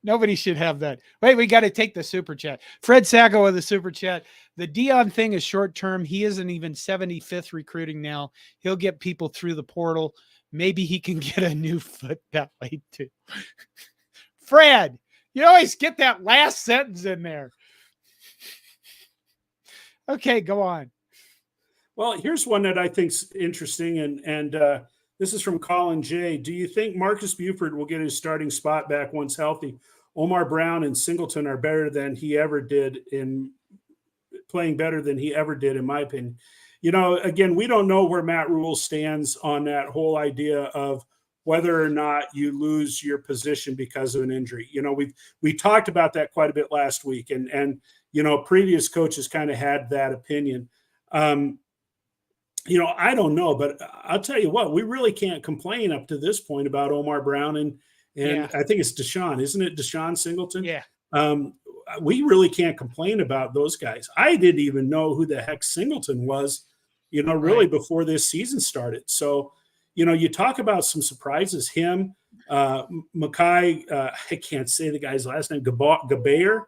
nobody should have that. Wait, we got to take the super chat. Fred Sacco with the super chat. The Dion thing is short term. He isn't even 75th recruiting now. He'll get people through the portal. Maybe he can get a new foot that way too. Fred, you always get that last sentence in there. Okay, go on. Well, here's one that I think's interesting, and this is from Colin J. Do you think Marcus Buford will get his starting spot back once healthy? Omar Brown and Singleton are better than he ever did in playing better than he ever did, in my opinion. You know, again, we don't know where Matt Rule stands on that whole idea of whether or not you lose your position because of an injury. You know, we talked about that quite a bit last week, and you know, previous coaches kind of had that opinion. You know, I don't know, but I'll tell you what, we really can't complain up to this point about Omar Brown and I think it's Deshaun, isn't it? Deshaun Singleton. Yeah. We really can't complain about those guys. I didn't even know who the heck Singleton was, you know, really before this season started. So, you know, you talk about some surprises. Him, Makai, I can't say the guy's last name, Gabayer,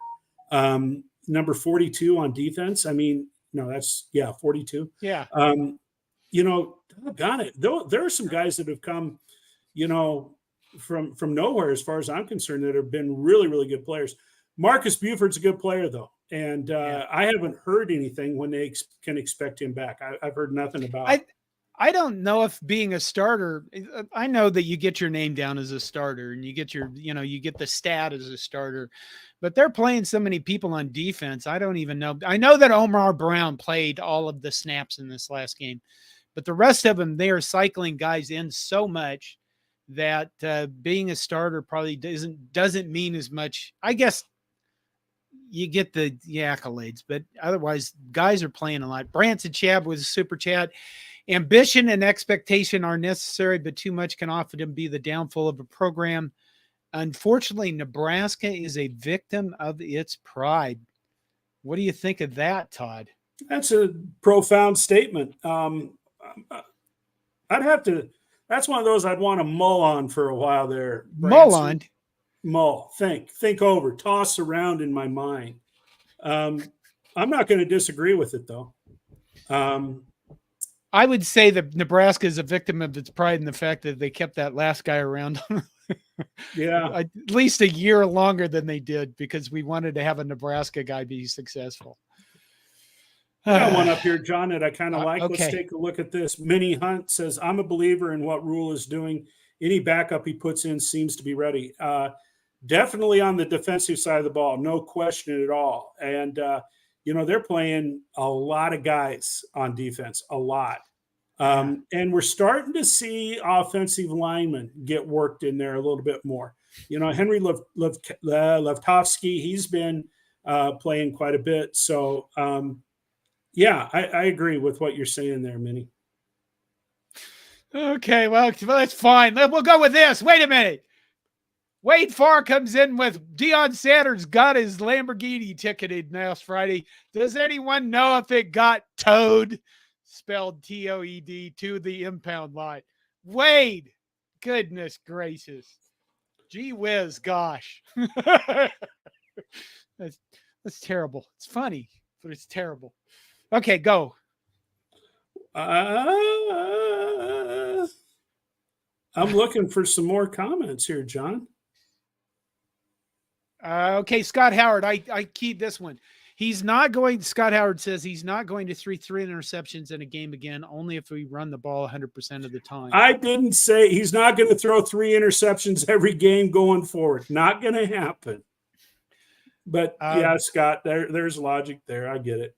number 42 on defense. I mean, no, that's 42. Yeah. You know, doggone it. There are some guys that have come, you know, from nowhere, as far as I'm concerned, that have been really, really good players. Marcus Buford's a good player, though. And I haven't heard anything when they can expect him back. I've heard nothing about it. I don't know if being a starter, I know that you get your name down as a starter and you get your, you know, you get the stat as a starter, but they're playing so many people on defense. I don't even know. I know that Omar Brown played all of the snaps in this last game, but the rest of them, they are cycling guys in so much that being a starter probably doesn't mean as much. I guess you get the accolades, but otherwise guys are playing a lot. Branson Chab with a super chat. Ambition and expectation are necessary, but too much can often be the downfall of a program. Unfortunately, Nebraska is a victim of its pride. What do you think of that, Todd? That's a profound statement. I'd have to, that's one of those I'd want to mull on for a while there. Branson. Mull, think over, toss around in my mind. I'm not going to disagree with it, though. I would say that Nebraska is a victim of its pride in the fact that they kept that last guy around. At least a year longer than they did, because we wanted to have a Nebraska guy be successful. I got one up here, John, that I kind of like. Okay. Let's take a look at this. Minnie Hunt says, I'm a believer in what Rule is doing. Any backup he puts in seems to be ready. Definitely on the defensive side of the ball, no question at all. And, you know, they're playing a lot of guys on defense, a lot. And we're starting to see offensive linemen get worked in there a little bit more. You know, Henry Leftovsky, he's been playing quite a bit. So, I agree with what you're saying there, Minnie. Okay, well, that's fine. We'll go with this. Wait a minute. Wade Farr comes in with Deion Sanders got his Lamborghini ticketed last Friday. Does anyone know if it got towed, spelled TOED, to the impound lot? Wade, goodness gracious. Gee whiz, gosh. That's terrible. It's funny, but it's terrible. Okay, go. I'm looking for some more comments here, John. Okay, Scott Howard, I keyed this one. Scott Howard says he's not going to throw three interceptions in a game again, only if we run the ball 100% of the time. I didn't say he's not going to throw three interceptions every game going forward. Not going to happen. But yeah, Scott, there's logic there. I get it.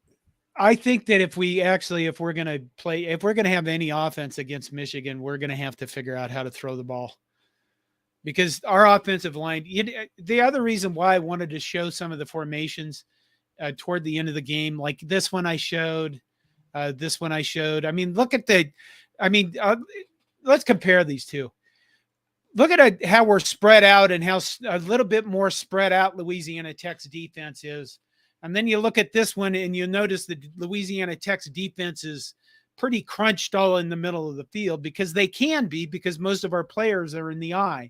I think that if we're going to have any offense against Michigan, we're going to have to figure out how to throw the ball. Because our offensive line, the other reason why I wanted to show some of the formations toward the end of the game, like this one I showed. I mean, let's compare these two. Look at how we're spread out and how a little bit more spread out Louisiana Tech's defense is. And then you look at this one and you notice that Louisiana Tech's defense is pretty crunched all in the middle of the field, because they can be, because most of our players are in the eye.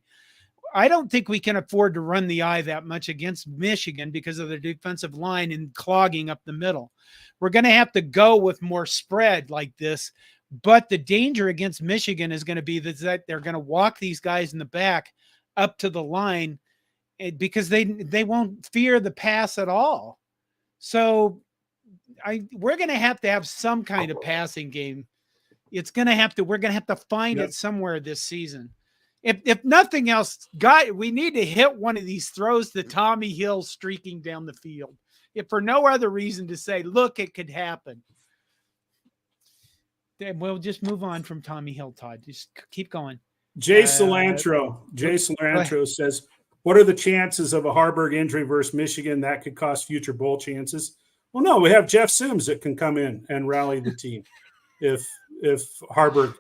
I don't think we can afford to run the eye that much against Michigan because of their defensive line and clogging up the middle. We're going to have to go with more spread like this. But the danger against Michigan is going to be that they're going to walk these guys in the back up to the line, because they won't fear the pass at all. So we're going to have some kind of passing game. We're going to have to find it somewhere this season. If nothing else, we need to hit one of these throws to Tommy Hill streaking down the field. If for no other reason, to say, look, it could happen. Then we'll just move on from Tommy Hill, Todd. Just keep going. Jay Cilantro says, what are the chances of a Harburg injury versus Michigan that could cost future bowl chances? Well, no, we have Jeff Sims that can come in and rally the team if Harburg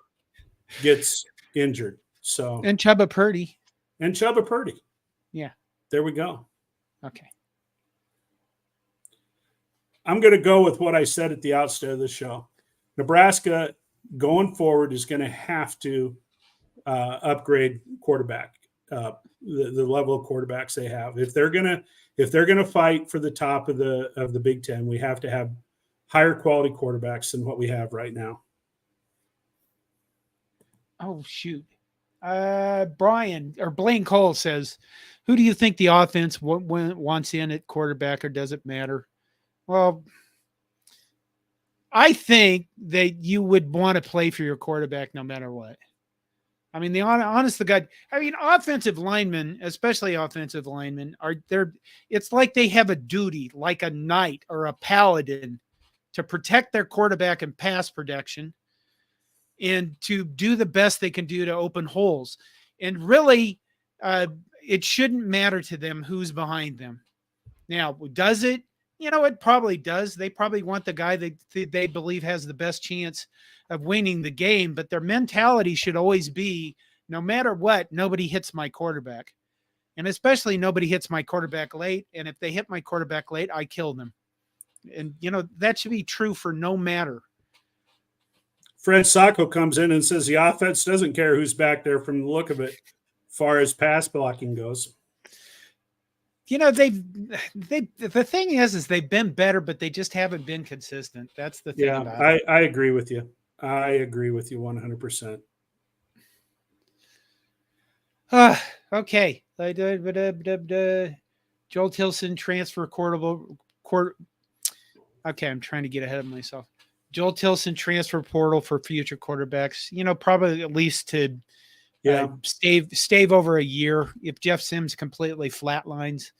gets injured. So, and Chubba Purdy. Yeah. There we go. Okay. I'm going to go with what I said at the outset of the show. Nebraska going forward is going to have to upgrade quarterback, the level of quarterbacks they have. If they're going to fight for the top of the Big Ten, we have to have higher quality quarterbacks than what we have right now. Oh, shoot. Blaine Cole says, who do you think the offense wants in at quarterback, or does it matter? Well, I think that you would want to play for your quarterback no matter what. I mean, honest to God, offensive linemen, especially offensive linemen, it's like they have a duty, like a knight or a paladin, to protect their quarterback and pass protection, and to do the best they can do to open holes. And really, it shouldn't matter to them who's behind them. Now, does it? It probably does. They probably want the guy that they believe has the best chance of winning the game, but their mentality should always be, no matter what, nobody hits my quarterback. And especially nobody hits my quarterback late. And if they hit my quarterback late, I kill them. And, that should be true for no matter. Fred Sacco comes in and says the offense doesn't care who's back there from the look of it, as far as pass blocking goes. The thing is they've been better, but they just haven't been consistent. That's the thing. Yeah, I agree with you. I agree with you 100%. Okay. Joel Tilson transfer portal. Okay, I'm trying to get ahead of myself. Joel Tilson transfer portal for future quarterbacks. Probably at least to stave over a year. If Jeff Sims completely flatlines,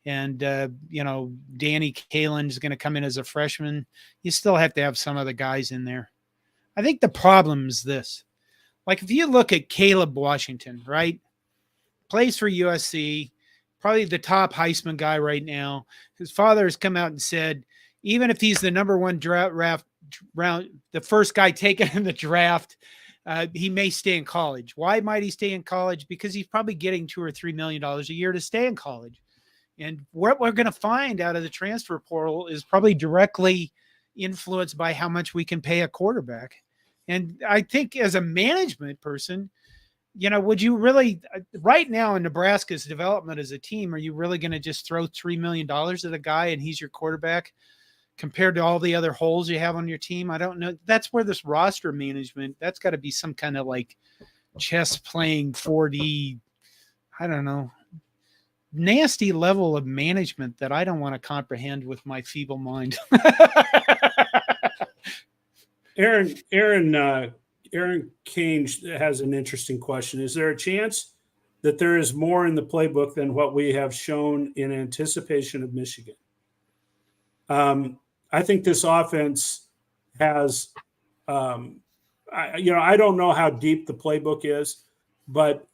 and Danny Kalen is going to come in as a freshman, you still have to have some of the guys in there. I think the problem is this. Like, if you look at Caleb Washington, right? Plays for USC, probably the top Heisman guy right now. His father has come out and said, even if he's the number one draft round, the first guy taken in the draft, he may stay in college. Why might he stay in college? Because he's probably getting $2 or $3 million a year to stay in college. And what we're going to find out of the transfer portal is probably directly influenced by how much we can pay a quarterback. And I think as a management person, would you really, right now in Nebraska's development as a team, are you really going to just throw $3 million at a guy and he's your quarterback compared to all the other holes you have on your team? I don't know. That's where this roster management, that's got to be some kind of like chess playing 4D, I don't know, nasty level of management that I don't want to comprehend with my feeble mind. Aaron Kane has an interesting question. Is there a chance that there is more in the playbook than what we have shown in anticipation of Michigan? I think this offense has, I don't know how deep the playbook is, but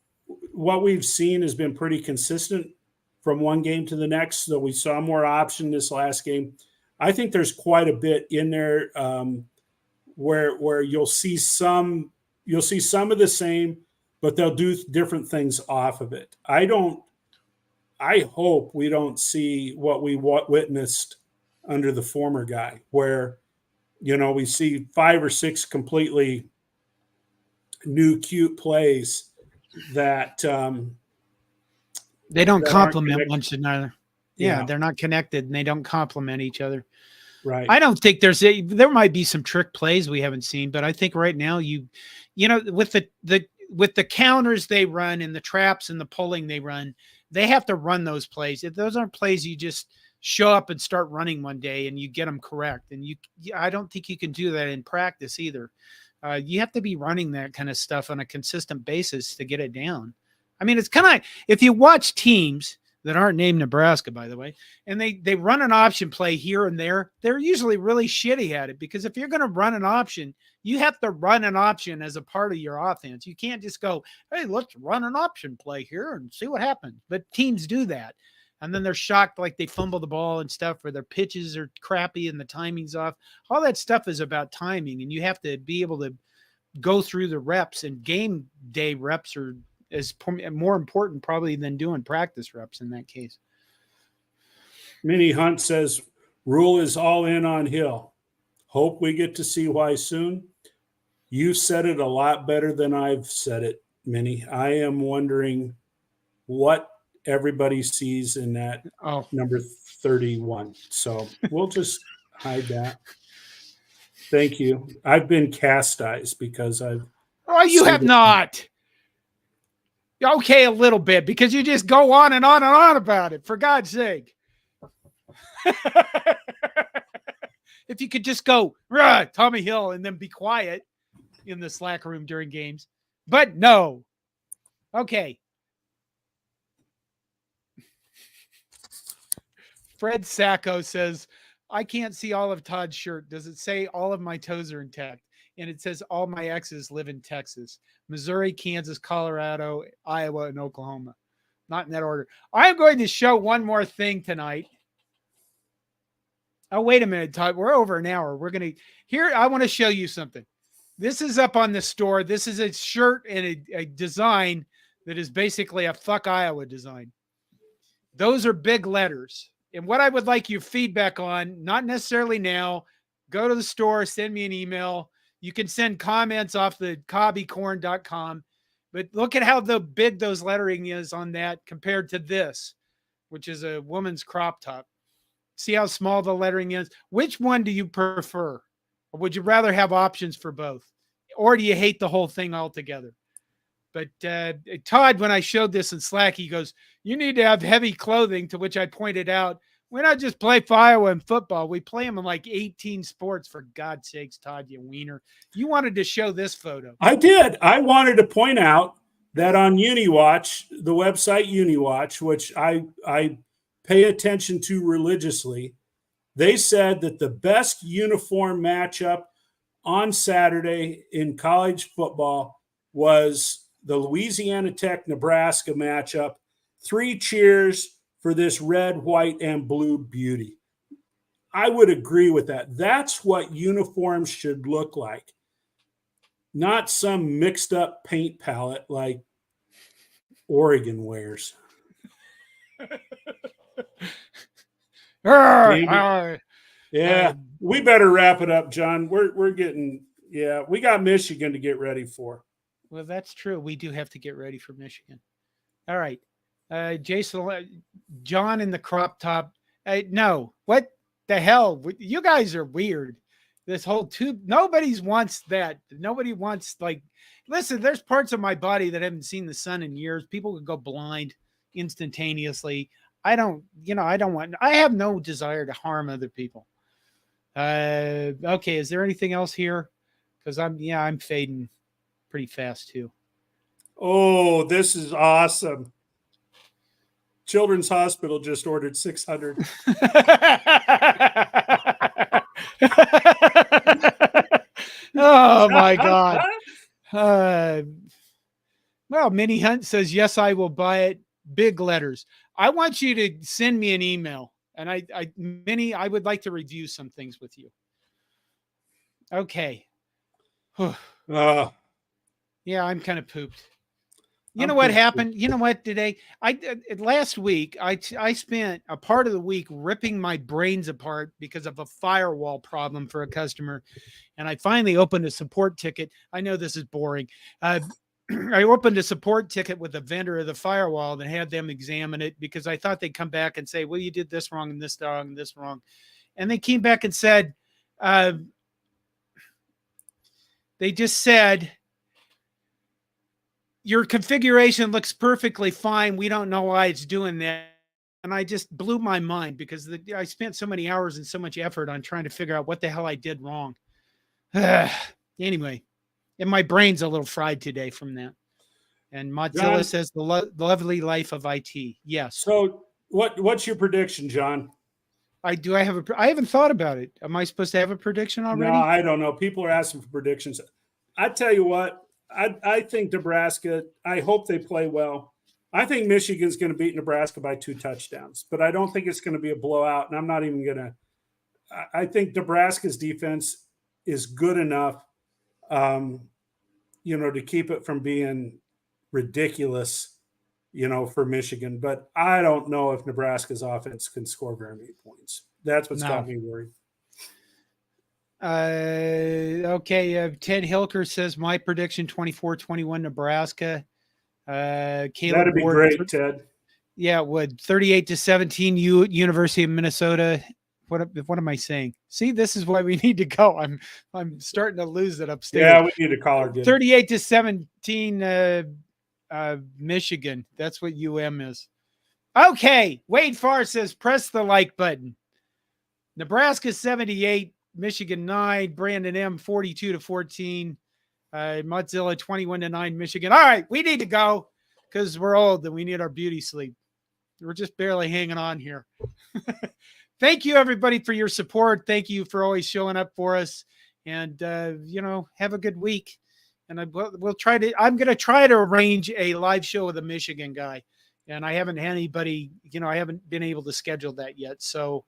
what we've seen has been pretty consistent from one game to the next. So we saw more option this last game. I think there's quite a bit in there where you'll see some of the same, but they'll do different things off of it. I hope we don't see what we witnessed under the former guy, where we see 5 or 6 completely new cute plays that they don't that aren't complement connected. one another. Yeah, they're not connected and they don't complement each other. Right. I don't think there might be some trick plays we haven't seen, but I think right now with the counters they run and the traps and the pulling they run, they have to run those plays. If those aren't plays you just show up and start running one day and you get them correct. And I don't think you can do that in practice either. You have to be running that kind of stuff on a consistent basis to get it down. I mean, it's kind of, if you watch teams that aren't named Nebraska, by the way, and they run an option play here and there, they're usually really shitty at it, because if you're going to run an option, you have to run an option as a part of your offense. You can't just go, hey, let's run an option play here and see what happens. But teams do that. And then they're shocked, like they fumble the ball and stuff, or their pitches are crappy and the timing's off. All that stuff is about timing, and you have to be able to go through the reps, and game day reps are more important probably than doing practice reps in that case. Minnie Hunt says, Rule is all in on Hill. Hope we get to see why soon. You said it a lot better than I've said it, Minnie. I am wondering what everybody sees in that number 31. So we'll just hide that. Thank you. I've been chastised because I've... Oh, you have not. Okay, a little bit, because you just go on and on and on about it, for God's sake. If you could just go, Tommy Hill, and then be quiet in the Slack room during games. But no. Okay. Fred Sacco says, I can't see all of Todd's shirt. Does it say all of my toes are intact? And it says all my exes live in Texas, Missouri, Kansas, Colorado, Iowa, and Oklahoma. Not in that order. I'm going to show one more thing tonight. Oh, wait a minute, Todd. We're over an hour. We're going to... Here, I want to show you something. This is up on the store. This is a shirt and a design that is basically a fuck Iowa design. Those are big letters. And what I would like your feedback on, not necessarily now, go to the store, send me an email. You can send comments off the cobbycorn.com, but look at how big those lettering is on that compared to this, which is a woman's crop top. See how small the lettering is? Which one do you prefer? Or would you rather have options for both? Or do you hate the whole thing altogether? But Todd, when I showed this in Slack, he goes, you need to have heavy clothing, to which I pointed out, we're not just play Iowa in football. We play them in like 18 sports, for God's sakes, Todd, you wiener. You wanted to show this photo. I did. I wanted to point out that on UniWatch, the website UniWatch, which I pay attention to religiously, they said that the best uniform matchup on Saturday in college football was the Louisiana Tech Nebraska matchup. 3 cheers for this red, white, and blue beauty. I would agree with that. That's what uniforms should look like. Not some mixed up paint palette like Oregon wears. Yeah, we better wrap it up, John. We're getting, we got Michigan to get ready for. Well, that's true. We do have to get ready for Michigan. All right. Jason, John in the crop top. No, what the hell? You guys are weird. This whole tube, nobody wants that. Nobody wants, like, listen, there's parts of my body that haven't seen the sun in years. People could go blind instantaneously. I have no desire to harm other people. Okay. Is there anything else here? Because I'm fading pretty fast too. Oh, this is awesome. Children's Hospital just ordered 600. Oh my God. Well, Minnie Hunt says, yes, I will buy it. Big letters. I want you to send me an email, and Minnie, I would like to review some things with you. Okay. Yeah, I'm kind of pooped. You know what happened? You know what today? Last week I spent a part of the week ripping my brains apart because of a firewall problem for a customer, and I finally opened a support ticket. I know this is boring. I opened a support ticket with the vendor of the firewall and had them examine it because I thought they'd come back and say, well, you did this wrong and this wrong and this wrong. And they came back and said, they just said, your configuration looks perfectly fine. We don't know why it's doing that. And I just blew my mind because I spent so many hours and so much effort on trying to figure out what the hell I did wrong. Anyway. And my brain's a little fried today from that. And Mozilla John, says the lovely life of IT. Yes. So what's your prediction, John? I haven't thought about it. Am I supposed to have a prediction already? No, I don't know. People are asking for predictions. I tell you what, I think Nebraska, I hope they play well. I think Michigan's going to beat Nebraska by 2 touchdowns, but I don't think it's going to be a blowout. And I'm not even going to, I think Nebraska's defense is good enough to keep it from being ridiculous, for Michigan. But I don't know if Nebraska's offense can score very many points. That's what's got me worried. Okay. Ted Hilker says my prediction 24-21 Nebraska. Caleb That'd be Ward, great, Ted. Yeah, it would. 38-17 University of Minnesota. What am I saying? See, this is why we need to go. I'm starting to lose it upstairs. Yeah, we need to call her. 38-17 Michigan. That's what UM is. Okay. Wade Farr says press the like button. Nebraska 78, Michigan 9, Brandon M 42-14, Mozilla 21-9, Michigan. All right, we need to go because we're old and we need our beauty sleep. We're just barely hanging on here. Thank you, everybody, for your support. Thank you for always showing up for us. And, have a good week. And I'm going to try to arrange a live show with a Michigan guy. And I haven't had anybody, I haven't been able to schedule that yet. So,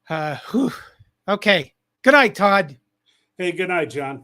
okay. Good night, Todd. Hey, good night, John.